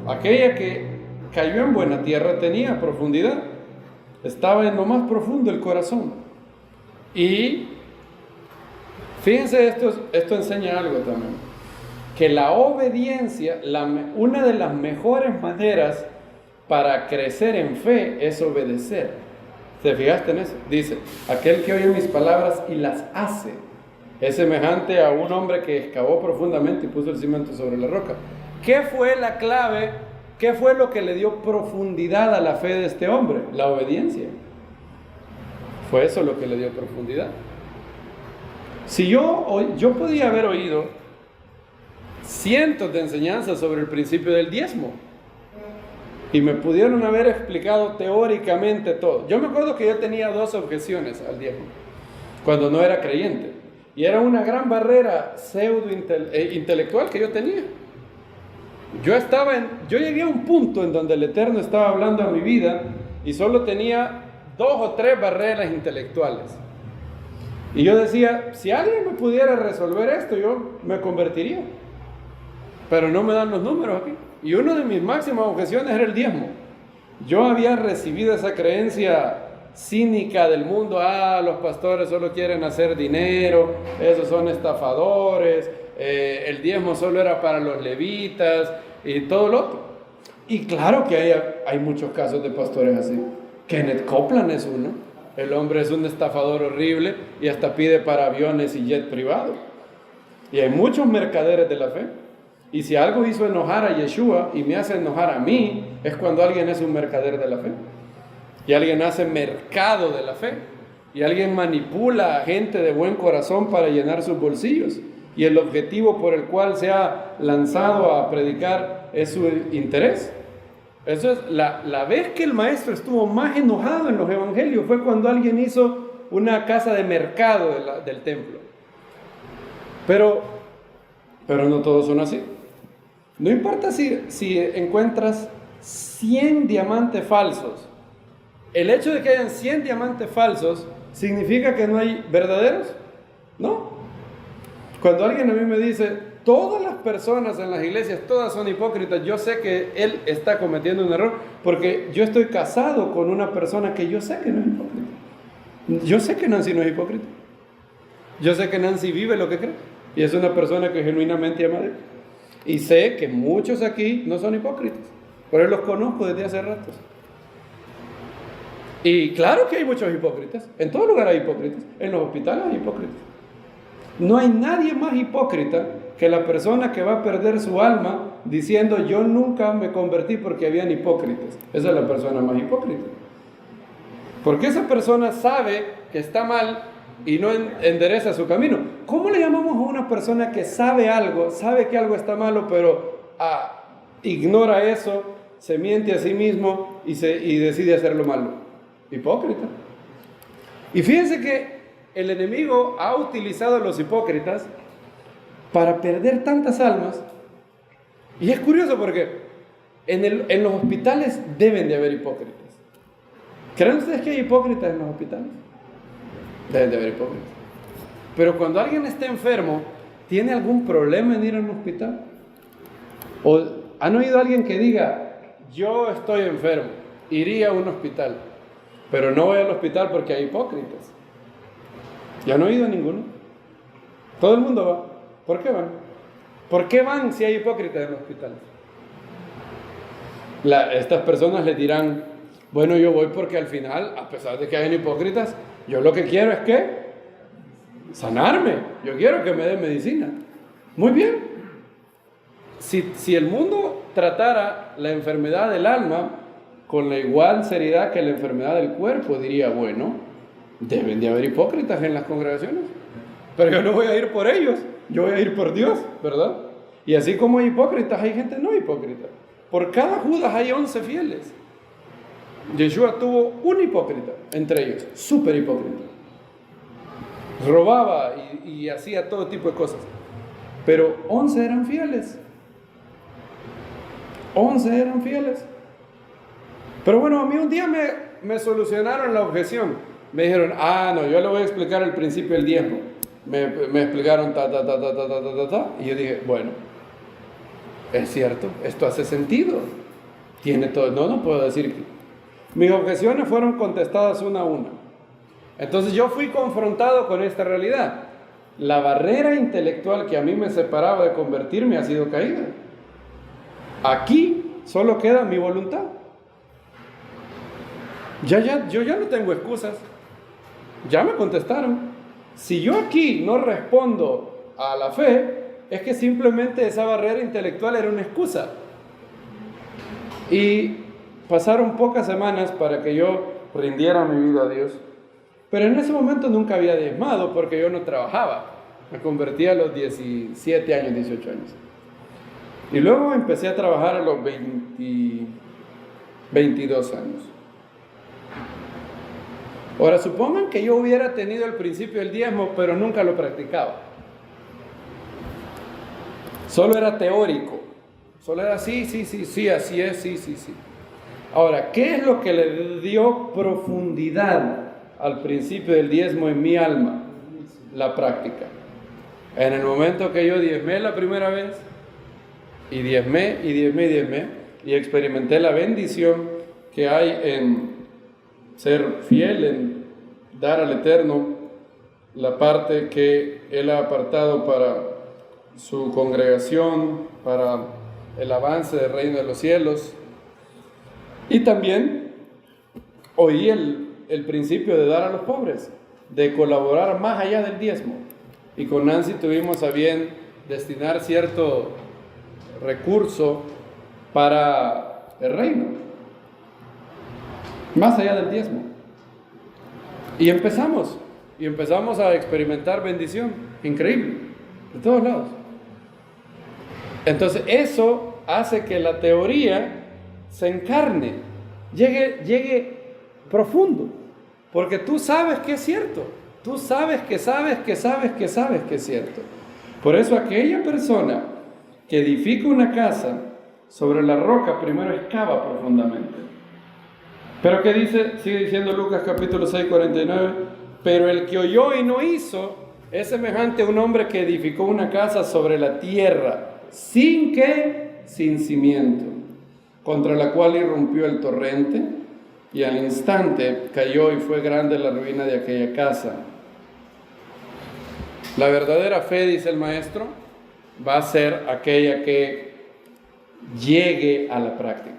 Aquella que cayó en buena tierra tenía profundidad. Estaba en lo más profundo del corazón. Y fíjense, esto enseña algo también. Que la obediencia, una de las mejores maneras para crecer en fe es obedecer. ¿Te fijaste en eso? Dice, aquel que oye mis palabras y las hace es semejante a un hombre que excavó profundamente y puso el cimiento sobre la roca. ¿Qué fue la clave? ¿Qué fue lo que le dio profundidad a la fe de este hombre? La obediencia. Fue eso lo que le dio profundidad. Si yo podía haber oído cientos de enseñanzas sobre el principio del diezmo y me pudieron haber explicado teóricamente todo. Yo me acuerdo que yo tenía 2 objeciones al diezmo cuando no era creyente. Y era una gran barrera pseudo-intelectual que yo tenía. Yo llegué a un punto en donde el Eterno estaba hablando a mi vida y solo tenía 2 o 3 barreras intelectuales. Y yo decía, si alguien me pudiera resolver esto, yo me convertiría. Pero no me dan los números aquí. Y una de mis máximas objeciones era el diezmo. Yo había recibido esa creencia cínica del mundo, los pastores solo quieren hacer dinero, esos son estafadores, el diezmo solo era para los levitas y todo lo otro. Y claro que hay muchos casos de pastores así. Kenneth Copeland es uno. El hombre es un estafador horrible y hasta pide para aviones y jet privado. Y hay muchos mercaderes de la fe. Y si algo hizo enojar a Yeshua y me hace enojar a mí, es cuando alguien es un mercader de la fe. Y alguien hace mercado de la fe. Y alguien manipula a gente de buen corazón para llenar sus bolsillos. Y el objetivo por el cual se ha lanzado a predicar es su interés. Eso es la vez que el maestro estuvo más enojado en los evangelios fue cuando alguien hizo una casa de mercado del templo. Pero no todos son así. No importa si encuentras 100 diamantes falsos. El hecho de que hayan 100 diamantes falsos ¿significa que no hay verdaderos? No. Cuando alguien a mí me dice, todas las personas en las iglesias, todas son hipócritas, yo sé que él está cometiendo un error, porque yo estoy casado con una persona que yo sé que no es hipócrita. Yo sé que Nancy no es hipócrita. Yo sé que Nancy vive lo que cree, y es una persona que genuinamente ama a Dios. Y sé que muchos aquí no son hipócritas, pero los conozco desde hace ratos. Y claro que hay muchos hipócritas, en todo lugar hay hipócritas, en los hospitales hay hipócritas. No hay nadie más hipócrita que la persona que va a perder su alma diciendo yo nunca me convertí porque habían hipócritas. Esa es la persona más hipócrita. Porque esa persona sabe que está mal y no endereza su camino. ¿Cómo le llamamos a una persona que sabe algo, sabe que algo está malo, pero ignora eso, se miente a sí mismo y decide hacerlo malo? Hipócrita. Y fíjense que el enemigo ha utilizado a los hipócritas para perder tantas almas. Y es curioso porque en los hospitales deben de haber hipócritas. ¿Creen ustedes que hay hipócritas en los hospitales? Deben de haber hipócritas. Pero cuando alguien está enfermo, ¿tiene algún problema en ir a un hospital? ¿O han oído a alguien que diga, yo estoy enfermo, iría a un hospital, pero no voy al hospital porque hay hipócritas? ¿Ya no he oído a ninguno? Todo el mundo va. ¿Por qué van? ¿Por qué van si hay hipócritas en los hospitales? Estas personas les dirán, bueno, yo voy porque al final, a pesar de que hayan hipócritas, yo lo que quiero es que sanarme. Yo quiero que me den medicina. Muy bien. Si el mundo tratara la enfermedad del alma con la igual seriedad que la enfermedad del cuerpo, diría, bueno, deben de haber hipócritas en las congregaciones, pero yo no voy a ir por ellos, yo voy a ir por Dios, ¿verdad? Y así como hay hipócritas, hay gente no hipócrita. Por cada Judas hay 11 fieles. Yeshua tuvo un hipócrita entre ellos, súper hipócrita. Robaba y hacía todo tipo de cosas. Pero 11 eran fieles. 11 eran fieles. Pero bueno, a mí un día me solucionaron la objeción. Me dijeron, no, yo le voy a explicar el principio del diezmo. Me explicaron y yo dije, bueno, es cierto, esto hace sentido. Tiene todo, no puedo decir que... Mis objeciones fueron contestadas una a una. Entonces yo fui confrontado con esta realidad. La barrera intelectual que a mí me separaba de convertirme ha sido caída. Aquí solo queda mi voluntad. Yo ya no tengo excusas. Ya me contestaron. Si yo aquí no respondo a la fe, es que simplemente esa barrera intelectual era una excusa. Y pasaron pocas semanas para que yo rindiera mi vida a Dios. Pero en ese momento nunca había diezmado porque yo no trabajaba. Me convertí a los 17 años, 18 años. Y luego empecé a trabajar a los 22 años. Ahora, supongan que yo hubiera tenido el principio del diezmo, pero nunca lo practicaba. Solo era teórico. Solo era sí, así es, sí. Ahora, ¿qué es lo que le dio profundidad al principio del diezmo en mi alma? La práctica. En el momento que yo diezmé la primera vez, y diezmé, y experimenté la bendición que hay en ser fiel, en dar al Eterno la parte que Él ha apartado para su congregación, para el avance del reino de los cielos. Y también oí el principio de dar a los pobres, de colaborar más allá del diezmo. Y con Nancy tuvimos a bien destinar cierto recurso para el reino, más allá del diezmo. Y empezamos a experimentar bendición increíble de todos lados. Entonces eso hace que la teoría se encarne, llegue profundo, porque tú sabes que es cierto, tú sabes que es cierto. Por eso aquella persona que edifica una casa sobre la roca primero excava profundamente. Pero ¿qué dice? Sigue diciendo Lucas capítulo 6, 49. Pero el que oyó y no hizo es semejante a un hombre que edificó una casa sobre la tierra, sin cimiento, contra la cual irrumpió el torrente, y al instante cayó y fue grande la ruina de aquella casa. La verdadera fe, dice el maestro, va a ser aquella que llegue a la práctica.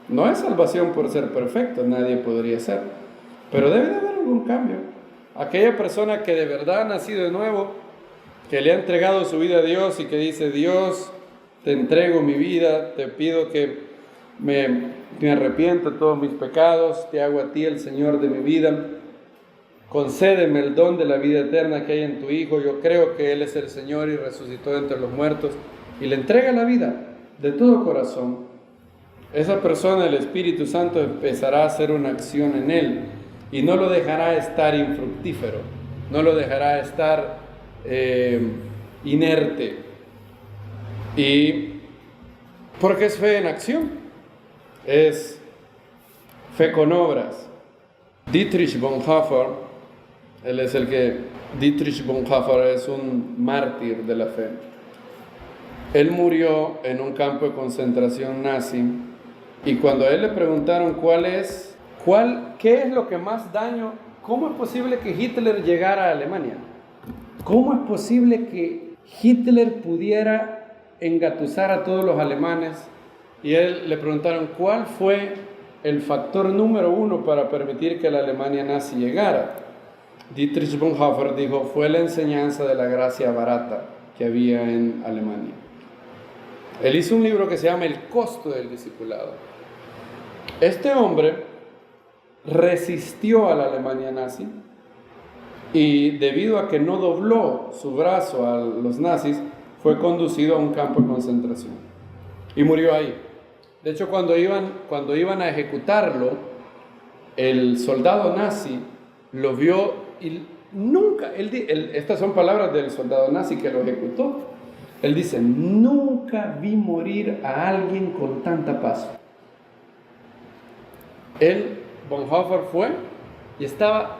No es salvación por ser perfecto, nadie podría ser, pero debe de haber algún cambio. Aquella persona que de verdad ha nacido de nuevo, que le ha entregado su vida a Dios y que dice: Dios, te entrego mi vida, te pido que me arrepiento de todos mis pecados, te hago a ti el Señor de mi vida, concédeme el don de la vida eterna que hay en tu Hijo, yo creo que Él es el Señor y resucitó entre los muertos, y le entrega la vida de todo corazón. Esa persona, el Espíritu Santo, empezará a hacer una acción en él y no lo dejará estar infructífero, no lo dejará estar inerte. Y porque es fe en acción, es fe con obras. Dietrich Bonhoeffer, Dietrich Bonhoeffer es un mártir de la fe. Él murió en un campo de concentración nazi. Y cuando a él le preguntaron qué es lo que más daño, ¿cómo es posible que Hitler llegara a Alemania? ¿Cómo es posible que Hitler pudiera engatusar a todos los alemanes? Y a él le preguntaron cuál fue el factor número 1 para permitir que la Alemania nazi llegara. Dietrich Bonhoeffer dijo: fue la enseñanza de la gracia barata que había en Alemania. Él hizo un libro que se llama El costo del discipulado. Este hombre resistió a la Alemania nazi y debido a que no dobló su brazo a los nazis, fue conducido a un campo de concentración y murió ahí. De hecho, cuando iban a ejecutarlo, el soldado nazi lo vio y nunca, estas son palabras del soldado nazi que lo ejecutó. Él dice, nunca vi morir a alguien con tanta paz. Bonhoeffer fue y estaba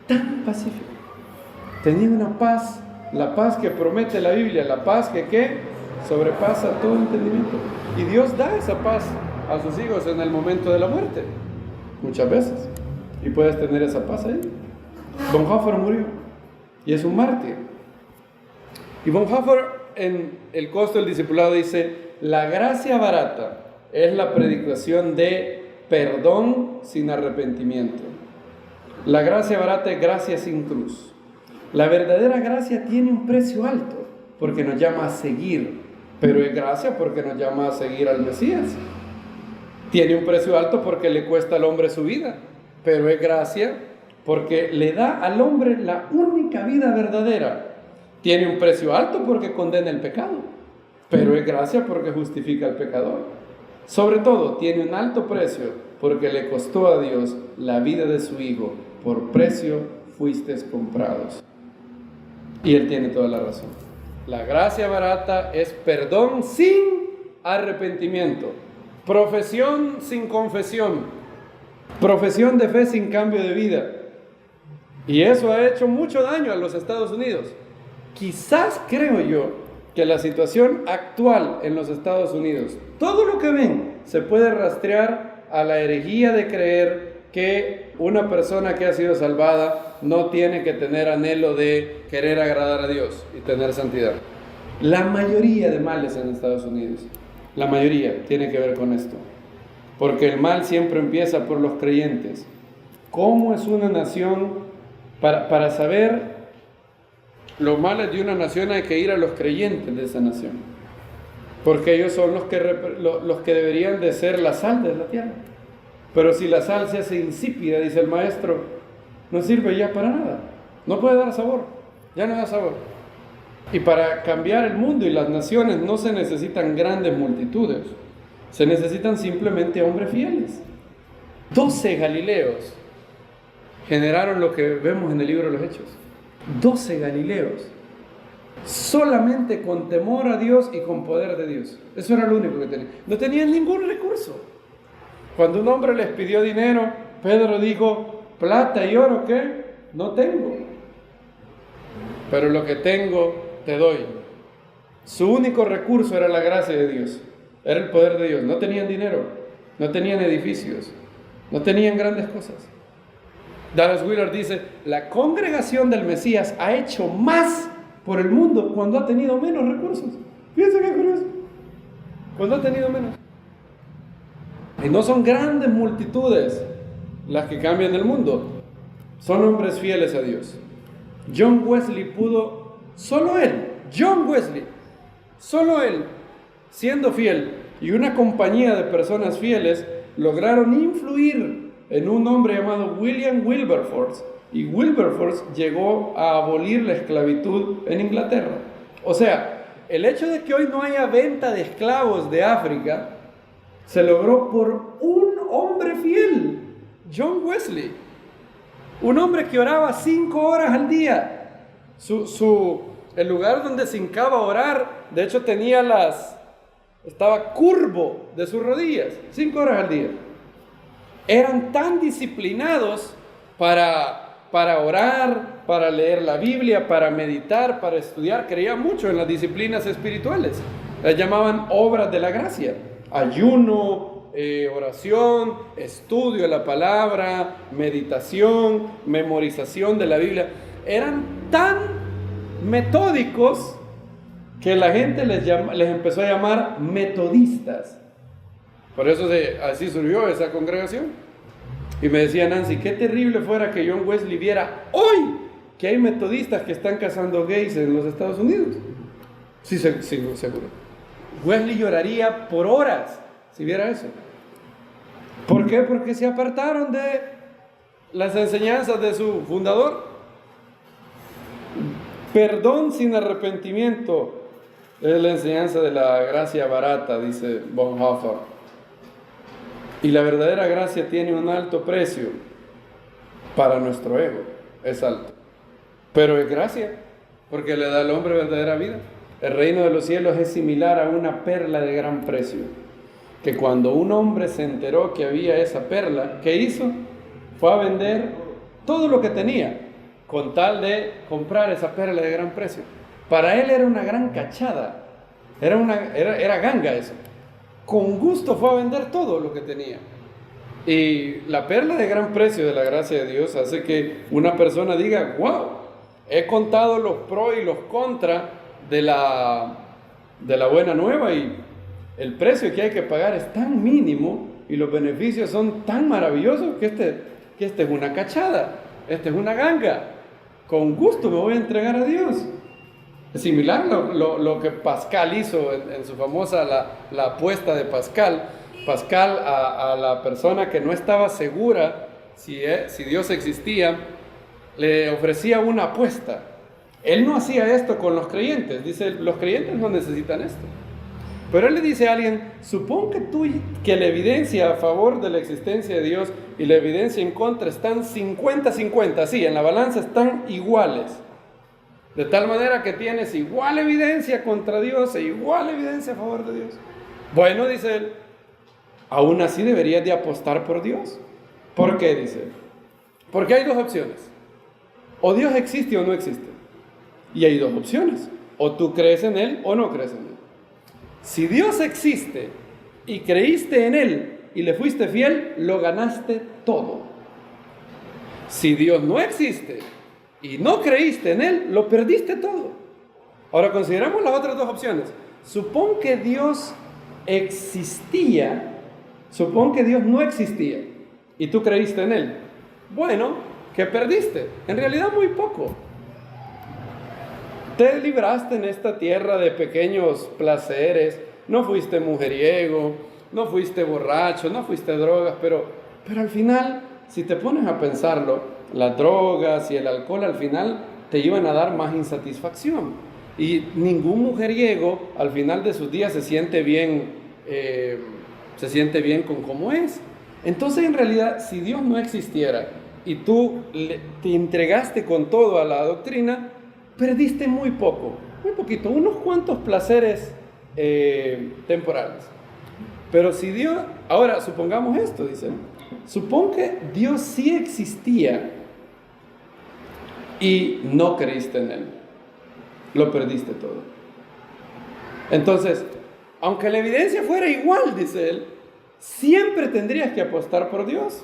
tan pacífico. Tenía una paz, la paz que promete la Biblia, la paz que ¿qué? Sobrepasa todo entendimiento. Y Dios da esa paz a sus hijos en el momento de la muerte, muchas veces. Y puedes tener esa paz ahí. Bonhoeffer murió y es un mártir. Y Bonhoeffer en El costo del discipulado dice, la gracia barata es la predicación de perdón sin arrepentimiento. La gracia barata es gracia sin cruz. La verdadera gracia tiene un precio alto porque nos llama a seguir, pero es gracia porque nos llama a seguir al Mesías. Tiene un precio alto porque le cuesta al hombre su vida, pero es gracia porque le da al hombre la única vida verdadera. Tiene un precio alto porque condena el pecado, pero es gracia porque justifica al pecador. Sobre todo, tiene un alto precio porque le costó a Dios la vida de su Hijo. Por precio fuisteis comprados. Y Él tiene toda la razón. La gracia barata es perdón sin arrepentimiento, profesión sin confesión, profesión de fe sin cambio de vida. Y eso ha hecho mucho daño a los Estados Unidos. Quizás creo yo que la situación actual en los Estados Unidos, todo lo que ven se puede rastrear a la herejía de creer que una persona que ha sido salvada no tiene que tener anhelo de querer agradar a Dios y tener santidad. La mayoría de males en Estados Unidos, la mayoría tiene que ver con esto, porque el mal siempre empieza por los creyentes. ¿Cómo es una nación? Para saber los males de una nación hay que ir a los creyentes de esa nación, porque ellos son los que deberían de ser la sal de la tierra. Pero si la sal se hace insípida, dice el maestro, no sirve ya para nada, no puede dar sabor, ya no da sabor. Y para cambiar el mundo y las naciones no se necesitan grandes multitudes, se necesitan simplemente hombres fieles. 12 Galileos generaron lo que vemos en el libro de los Hechos. 12 Galileos, solamente con temor a Dios y con poder de Dios. Eso era lo único que tenían. No tenían ningún recurso. Cuando un hombre les pidió dinero, Pedro dijo, plata y oro, ¿qué? No tengo. Pero lo que tengo, te doy. Su único recurso era la gracia de Dios. Era el poder de Dios. No tenían dinero, no tenían edificios, no tenían grandes cosas. Dallas Willard dice, la congregación del Mesías ha hecho más por el mundo cuando ha tenido menos recursos. Fíjense qué curioso. Cuando ha tenido menos. Y no son grandes multitudes las que cambian el mundo. Son hombres fieles a Dios. John Wesley pudo, solo él, John Wesley, solo él, siendo fiel, y una compañía de personas fieles, lograron influir en un hombre llamado William Wilberforce, y Wilberforce llegó a abolir la esclavitud en Inglaterra. O sea, el hecho de que hoy no haya venta de esclavos de África se logró por un hombre fiel, John Wesley, un hombre que oraba 5 horas al día. El lugar donde se hincaba a orar, de hecho estaba curvo de sus rodillas, 5 horas al día. Eran tan disciplinados para orar, para leer la Biblia, para meditar, para estudiar. Creían mucho en las disciplinas espirituales. Las llamaban obras de la gracia. Ayuno, oración, estudio de la palabra, meditación, memorización de la Biblia. Eran tan metódicos que la gente les empezó a llamar metodistas. Por eso así surgió esa congregación. Y me decía Nancy, qué terrible fuera que John Wesley viera hoy que hay metodistas que están cazando gays en los Estados Unidos. Sí, seguro. Wesley lloraría por horas si viera eso. ¿Por qué? Porque se apartaron de las enseñanzas de su fundador. Perdón sin arrepentimiento es la enseñanza de la gracia barata, dice Bonhoeffer. Y la verdadera gracia tiene un alto precio para nuestro ego, es alto. Pero es gracia, porque le da al hombre verdadera vida. El reino de los cielos es similar a una perla de gran precio, que cuando un hombre se enteró que había esa perla, ¿qué hizo? Fue a vender todo lo que tenía, con tal de comprar esa perla de gran precio. Para él era una gran cachada, era ganga eso. Con gusto fue a vender todo lo que tenía. Y la perla de gran precio de la gracia de Dios hace que una persona diga, wow, he contado los pros y los contras de la buena nueva, y el precio que hay que pagar es tan mínimo y los beneficios son tan maravillosos que este es una cachada, este es una ganga. Con gusto me voy a entregar a Dios. Es similar lo que Pascal hizo en su famosa la apuesta de Pascal. Pascal a la persona que no estaba segura si Dios existía, le ofrecía una apuesta. Él no hacía esto con los creyentes. Dice, los creyentes no necesitan esto. Pero él le dice a alguien, supón que la evidencia a favor de la existencia de Dios y la evidencia en contra están 50-50, sí, en la balanza están iguales. De tal manera que tienes igual evidencia contra Dios e igual evidencia a favor de Dios. Bueno, dice él, aún así deberías de apostar por Dios. ¿Por qué? Dice él. Porque hay dos opciones. O Dios existe o no existe. Y hay dos opciones. O tú crees en Él o no crees en Él. Si Dios existe y creíste en Él y le fuiste fiel, lo ganaste todo. Si Dios no existe y no creíste en Él, lo perdiste todo. Ahora consideramos las otras dos opciones. Supón que Dios existía, supón que Dios no existía y tú creíste en Él. Bueno, ¿qué perdiste? En realidad muy poco. Te libraste en esta tierra de pequeños placeres, no fuiste mujeriego, no fuiste borracho, no fuiste drogas, pero al final, si te pones a pensarlo, las drogas y el alcohol al final te iban a dar más insatisfacción. Y ningún mujeriego al final de sus días se siente bien con cómo es. Entonces, en realidad, si Dios no existiera y tú te entregaste con todo a la doctrina, perdiste muy poco, muy poquito, unos cuantos placeres temporales. Pero si Dios, ahora supongamos esto, dice, supón que Dios sí existía y no creíste en Él, lo perdiste todo. Entonces, aunque la evidencia fuera igual, dice él, siempre tendrías que apostar por Dios,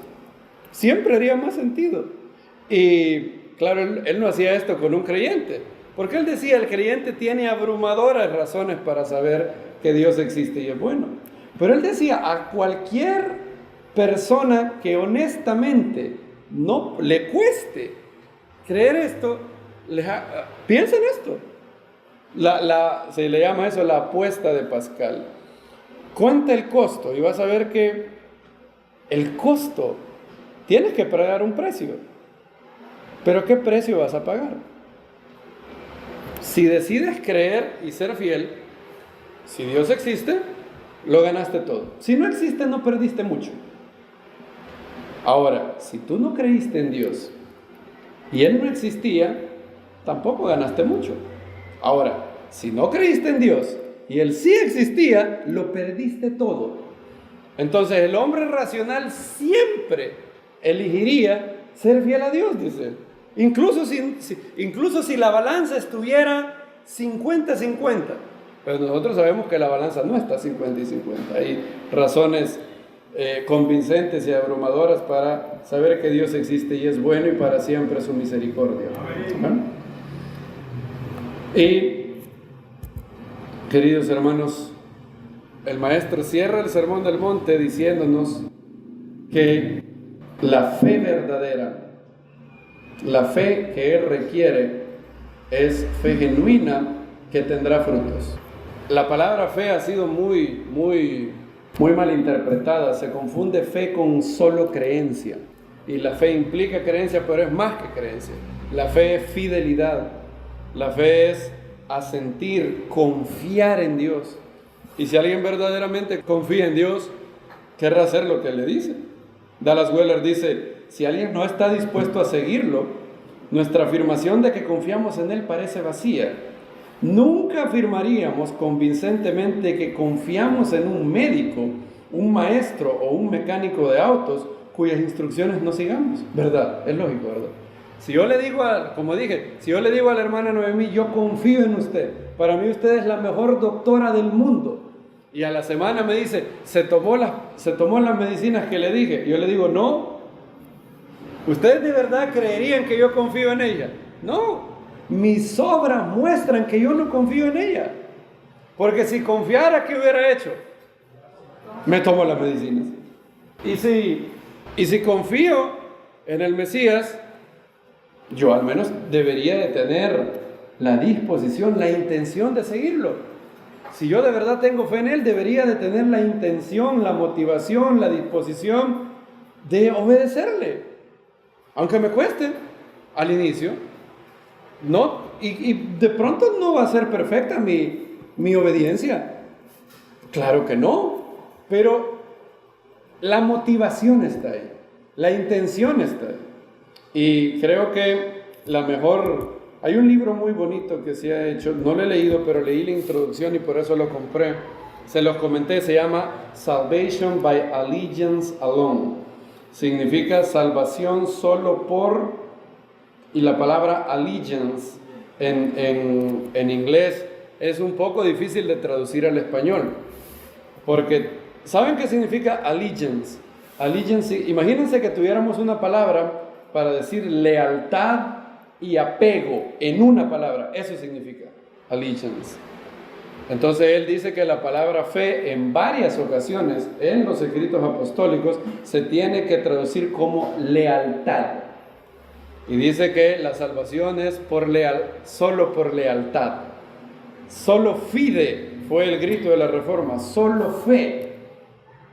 siempre haría más sentido. Y claro, él no hacía esto con un creyente, porque él decía, el creyente tiene abrumadoras razones para saber que Dios existe y es bueno. Pero él decía, a cualquier persona que honestamente no le cueste creer esto, piensa en esto. Se le llama eso la apuesta de Pascal. Cuenta el costo y vas a ver que el costo, tienes que pagar un precio. Pero ¿qué precio vas a pagar? Si decides creer y ser fiel, si Dios existe, lo ganaste todo. Si no existe, no perdiste mucho. Ahora, si tú no creíste en Dios y Él no existía, tampoco ganaste mucho. Ahora, si no creíste en Dios y Él sí existía, lo perdiste todo. Entonces el hombre racional siempre elegiría ser fiel a Dios, dice él. Incluso si la balanza estuviera 50-50. Pero nosotros sabemos que la balanza no está 50 y 50. Hay razones convincentes y abrumadoras para saber que Dios existe y es bueno y para siempre su misericordia. Amén. Y, queridos hermanos, el maestro cierra el Sermón del Monte diciéndonos que la fe verdadera, la fe que Él requiere, es fe genuina que tendrá frutos. La palabra fe ha sido muy mal interpretada. Se confunde fe con solo creencia. Y la fe implica creencia, pero es más que creencia. La fe es fidelidad. La fe es asentir, confiar en Dios. Y si alguien verdaderamente confía en Dios, querrá hacer lo que le dice. Dallas Willard dice, si alguien no está dispuesto a seguirlo, nuestra afirmación de que confiamos en él parece vacía. Nunca afirmaríamos convincentemente que confiamos en un médico, un maestro o un mecánico de autos cuyas instrucciones no sigamos, ¿verdad? Es lógico, ¿verdad? Si yo le digo, como dije, si yo le digo a la hermana Noemí, yo confío en usted, para mí usted es la mejor doctora del mundo, y a la semana me dice, se tomó las medicinas que le dije, yo le digo, no, ¿ustedes de verdad creerían que yo confío en ella? No, mis obras muestran que yo no confío en ella, porque si confiara, ¿qué hubiera hecho? Me tomo las medicinas. Y si confío en el Mesías, yo al menos debería de tener la disposición, la intención de seguirlo. Si yo de verdad tengo fe en él, debería de tener la intención, la motivación, la disposición de obedecerle, aunque me cueste al inicio. No, y de pronto no va a ser perfecta mi obediencia, claro que no, pero la motivación está ahí, la intención está ahí. Y creo que hay un libro muy bonito que se ha hecho, no lo he leído, pero leí la introducción y por eso lo compré. Se los comenté, se llama Salvation by Allegiance Alone. Significa salvación solo por, y la palabra allegiance en inglés es un poco difícil de traducir al español. Porque, ¿saben qué significa allegiance? Allegiance, imagínense que tuviéramos una palabra para decir lealtad y apego en una palabra. Eso significa allegiance. Entonces él dice que la palabra fe en varias ocasiones en los escritos apostólicos se tiene que traducir como lealtad. Y dice que la salvación es solo por lealtad. Solo fide fue el grito de la Reforma, solo fe.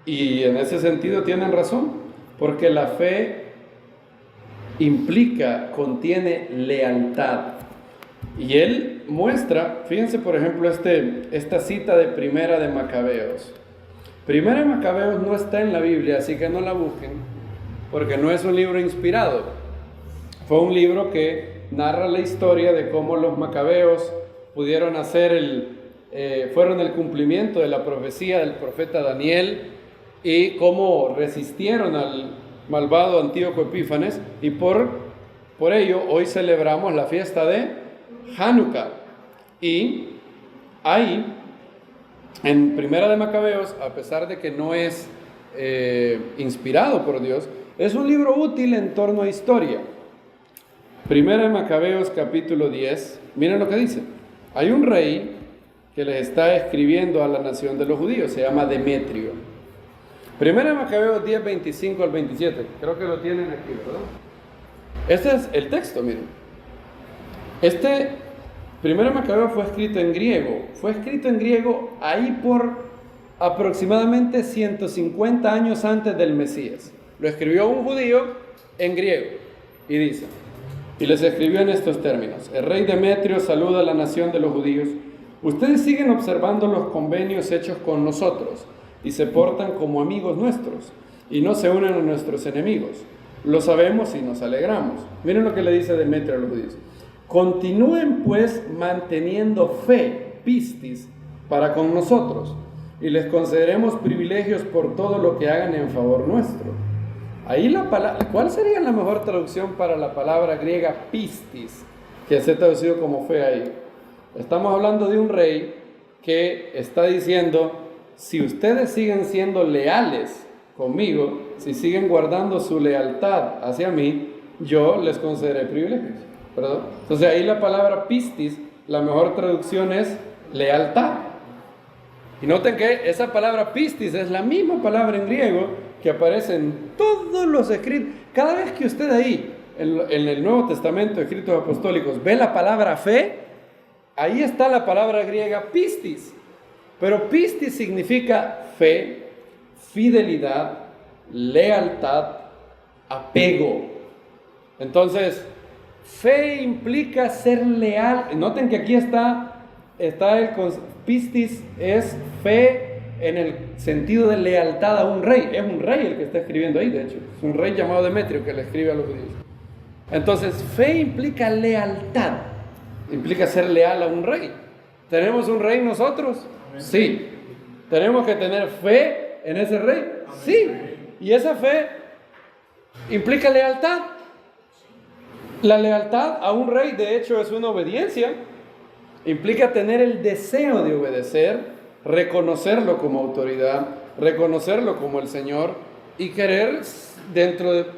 Y en ese sentido tienen razón, porque la fe contiene lealtad. Y él muestra, fíjense por ejemplo esta cita de Primera de Macabeos. Primera de Macabeos no está en la Biblia, así que no la busquen, porque no es un libro inspirado. Fue un libro que narra la historia de cómo los macabeos pudieron fueron el cumplimiento de la profecía del profeta Daniel y cómo resistieron al malvado Antíoco Epífanes, y por ello hoy celebramos la fiesta de Hanukkah. Y ahí, en Primera de Macabeos, a pesar de que no es inspirado por Dios, es un libro útil en torno a historia. Primera de Macabeos capítulo 10, miren lo que dice. Hay un rey que les está escribiendo a la nación de los judíos, se llama Demetrio. Primera de Macabeos 10, 25 al 27. Creo que lo tienen aquí, ¿verdad? Este es el texto, miren. Primera de Macabeos fue escrito en griego. Fue escrito en griego ahí por aproximadamente 150 años antes del Mesías. Lo escribió un judío en griego. Y dice, y les escribió en estos términos: el rey Demetrio saluda a la nación de los judíos. Ustedes siguen observando los convenios hechos con nosotros y se portan como amigos nuestros, y no se unen a nuestros enemigos. Lo sabemos y nos alegramos. Miren lo que le dice Demetrio a los judíos. Continúen pues manteniendo fe, pistis, para con nosotros, y les concederemos privilegios por todo lo que hagan en favor nuestro. Ahí ¿cuál sería la mejor traducción para la palabra griega pistis, que se ha traducido como fe ahí? Estamos hablando de un rey que está diciendo: si ustedes siguen siendo leales conmigo, si siguen guardando su lealtad hacia mí, yo les concederé privilegios, ¿verdad? Entonces ahí la palabra pistis, la mejor traducción es lealtad. Y noten que esa palabra pistis es la misma palabra en griego que aparece en todos los escritos. Cada vez que usted ahí, en el Nuevo Testamento, escritos apostólicos, ve la palabra fe, ahí está la palabra griega pistis. Pero pistis significa fe, fidelidad, lealtad, apego. Entonces, fe implica ser leal. Noten que aquí está pistis es fe en el sentido de lealtad a un rey. Es un rey el que está escribiendo ahí, de hecho. Es un rey llamado Demetrio que le escribe a los judíos. Entonces, fe implica lealtad. Implica ser leal a un rey. ¿Tenemos un rey nosotros? Sí. ¿Tenemos que tener fe en ese rey? Sí. Y esa fe implica lealtad. La lealtad a un rey, de hecho, es una obediencia. Implica tener el deseo de obedecer, reconocerlo como autoridad, reconocerlo como el Señor y querer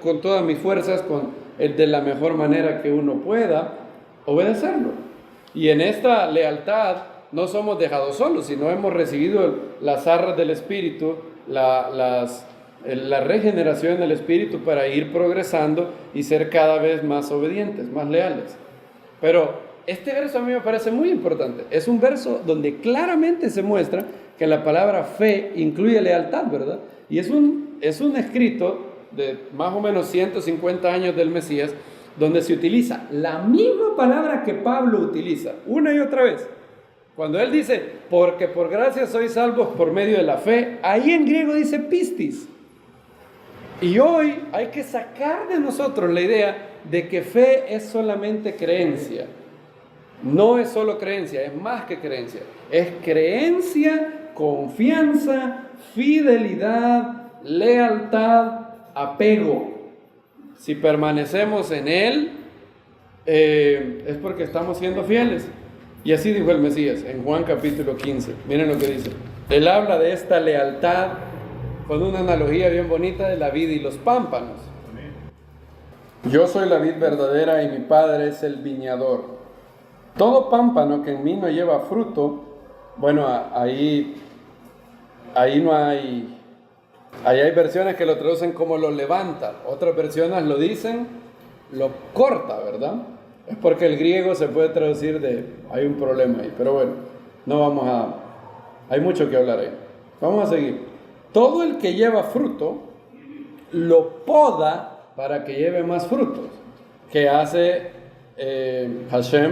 con todas mis fuerzas, de la mejor manera que uno pueda, obedecerlo. Y en esta lealtad no somos dejados solos, sino hemos recibido las arras del Espíritu, la regeneración del Espíritu para ir progresando y ser cada vez más obedientes, más leales. Pero este verso a mí me parece muy importante. Es un verso donde claramente se muestra que la palabra fe incluye lealtad, ¿verdad? Y es un escrito de más o menos 150 años del Mesías, donde se utiliza la misma palabra que Pablo utiliza una y otra vez. Cuando él dice, porque por gracia sois salvos por medio de la fe, ahí en griego dice pistis. Y hoy hay que sacar de nosotros la idea de que fe es solamente creencia. No es solo creencia, es más que creencia. Es creencia, confianza, fidelidad, lealtad, apego. Si permanecemos en Él, es porque estamos siendo fieles. Y así dijo el Mesías en Juan capítulo 15. Miren lo que dice. Él habla de esta lealtad con una analogía bien bonita de la vid y los pámpanos. Yo soy la vid verdadera y mi Padre es el viñador. Todo pámpano que en mí no lleva fruto, bueno, ahí no hay... Ahí hay versiones que lo traducen como lo levanta, otras versiones lo dicen, lo corta, ¿verdad? Es porque el griego se puede traducir hay un problema ahí, pero bueno, hay mucho que hablar ahí. Vamos a seguir. Todo el que lleva fruto, lo poda para que lleve más frutos. ¿Qué hace Hashem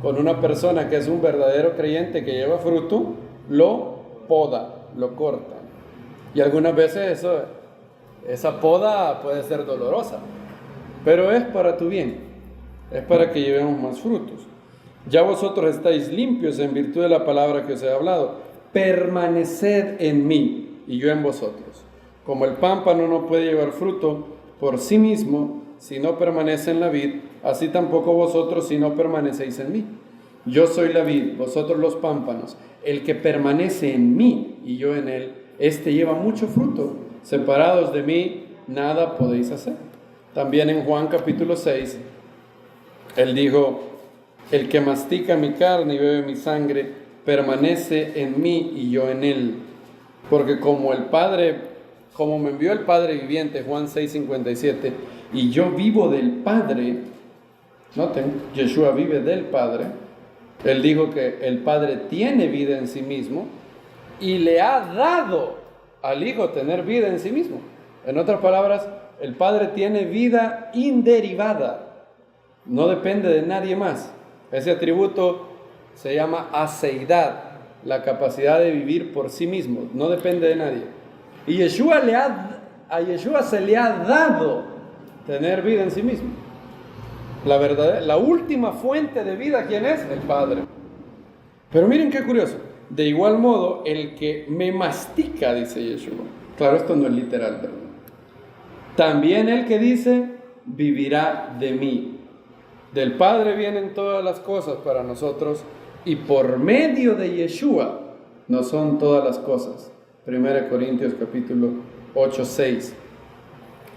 con una persona que es un verdadero creyente que lleva fruto? Lo poda, lo corta. Y algunas veces esa poda puede ser dolorosa, pero es para tu bien, es para que llevemos más frutos. Ya vosotros estáis limpios en virtud de la palabra que os he hablado. Permaneced en mí y yo en vosotros. Como el pámpano no puede llevar fruto por sí mismo si no permanece en la vid, así tampoco vosotros si no permanecéis en mí. Yo soy la vid, vosotros los pámpanos. El que permanece en mí y yo en él, este lleva mucho fruto. Separados de mí, nada podéis hacer. También en Juan capítulo 6, él dijo, el que mastica mi carne y bebe mi sangre, permanece en mí y yo en él. Porque como me envió el Padre viviente, Juan 6:57, y yo vivo del Padre, noten, Yeshua vive del Padre. Él dijo que el Padre tiene vida en sí mismo y le ha dado al Hijo tener vida en sí mismo. En otras palabras, el Padre tiene vida inderivada, no depende de nadie más. Ese atributo se llama aseidad, la capacidad de vivir por sí mismo, no depende de nadie. Y a Yeshua se le ha dado tener vida en sí mismo. La última fuente de vida, ¿quién es? El Padre. Pero miren qué curioso. De igual modo, el que me mastica, dice Yeshua. Claro, esto no es literal, ¿verdad? También el que dice, vivirá de mí. Del Padre vienen todas las cosas para nosotros y por medio de Yeshua no son todas las cosas. 1 Corintios capítulo 8:6.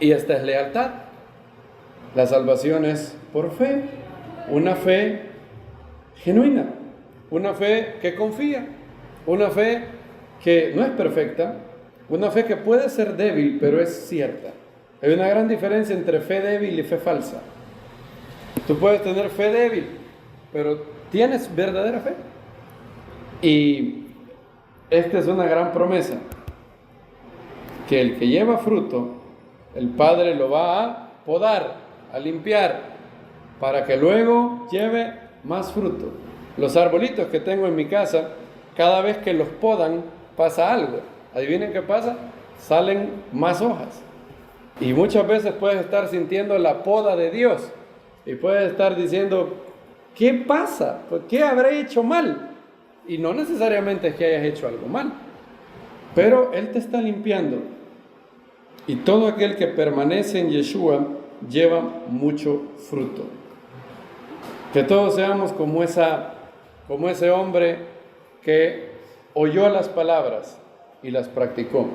Y esta es lealtad. La salvación es por fe, una fe genuina, una fe que confía, una fe que no es perfecta, una fe que puede ser débil, pero es cierta. Hay una gran diferencia entre fe débil y fe falsa. Tú puedes tener fe débil, pero tienes verdadera fe. Y esta es una gran promesa, que el que lleva fruto, el Padre lo va a podar, a limpiar, para que luego lleve más fruto. Los arbolitos que tengo en mi casa, cada vez que los podan, pasa algo. adivinen qué pasa, salen más hojas. Y muchas veces puedes estar sintiendo la poda de Dios y puedes estar diciendo, ¿qué pasa? ¿Qué habré hecho mal? Y no necesariamente es que hayas hecho algo mal, pero Él te está limpiando. Y todo aquel que permanece en Yeshua lleva mucho fruto. Que todos seamos como ese hombre que oyó las palabras y las practicó.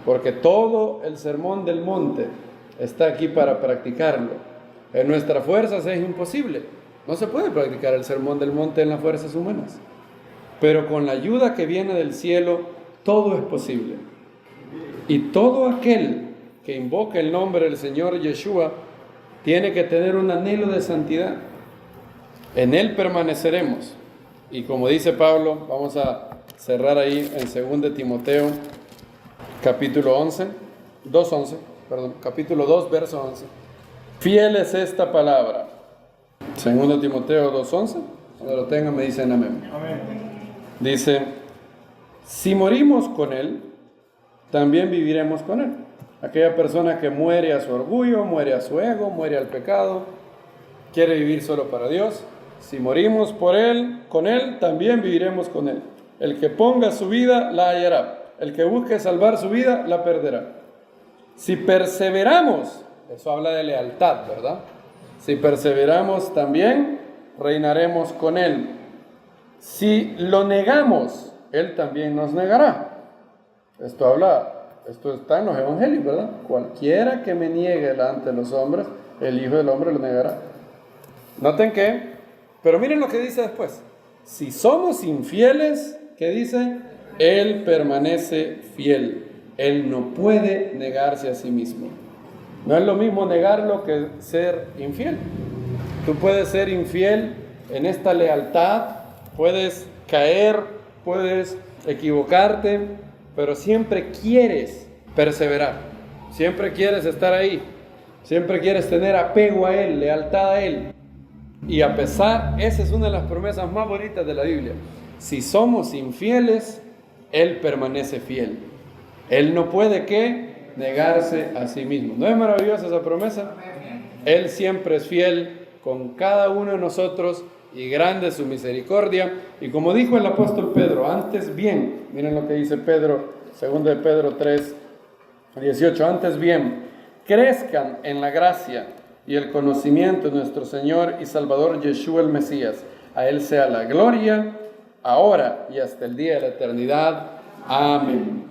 Porque todo el sermón del monte está aquí para practicarlo. En nuestras fuerzas es imposible. No se puede practicar el sermón del monte en las fuerzas humanas. Pero con la ayuda que viene del cielo, todo es posible. Y todo aquel que invoca el nombre del Señor Yeshua tiene que tener un anhelo de santidad. En Él permaneceremos. Y como dice Pablo, vamos a cerrar ahí en 2 Timoteo, capítulo 2, verso 11. Fiel es esta palabra. 2 Timoteo 2:11. Cuando lo tengan me dicen amén. Amén. Dice, si morimos con Él, también viviremos con Él. Aquella persona que muere a su orgullo, muere a su ego, muere al pecado, quiere vivir solo para Dios. Si morimos por Él, con Él, también viviremos con Él. El que ponga su vida, la hallará. El que busque salvar su vida, la perderá. Si perseveramos, eso habla de lealtad, ¿verdad? Si perseveramos, también reinaremos con Él. Si lo negamos, Él también nos negará. Esto está en los evangelios, ¿verdad? Cualquiera que me niegue delante de los hombres, el Hijo del Hombre lo negará. Noten que, pero miren lo que dice después. Si somos infieles, ¿qué dice? Él permanece fiel. Él no puede negarse a sí mismo. No es lo mismo negarlo que ser infiel. Tú puedes ser infiel en esta lealtad, puedes caer, puedes equivocarte, pero siempre quieres perseverar, siempre quieres estar ahí, siempre quieres tener apego a Él, lealtad a Él. Y a pesar, esa es una de las promesas más bonitas de la Biblia. Si somos infieles, Él permanece fiel. Él no puede ¿qué? Negarse a sí mismo. ¿No es maravillosa esa promesa? Él siempre es fiel con cada uno de nosotros y grande es su misericordia. Y como dijo el apóstol Pedro, antes bien, miren lo que dice Pedro, 2 de Pedro 3:18, antes bien, crezcan en la gracia y el conocimiento de nuestro Señor y Salvador Yeshua el Mesías. A Él sea la gloria, ahora y hasta el día de la eternidad. Amén.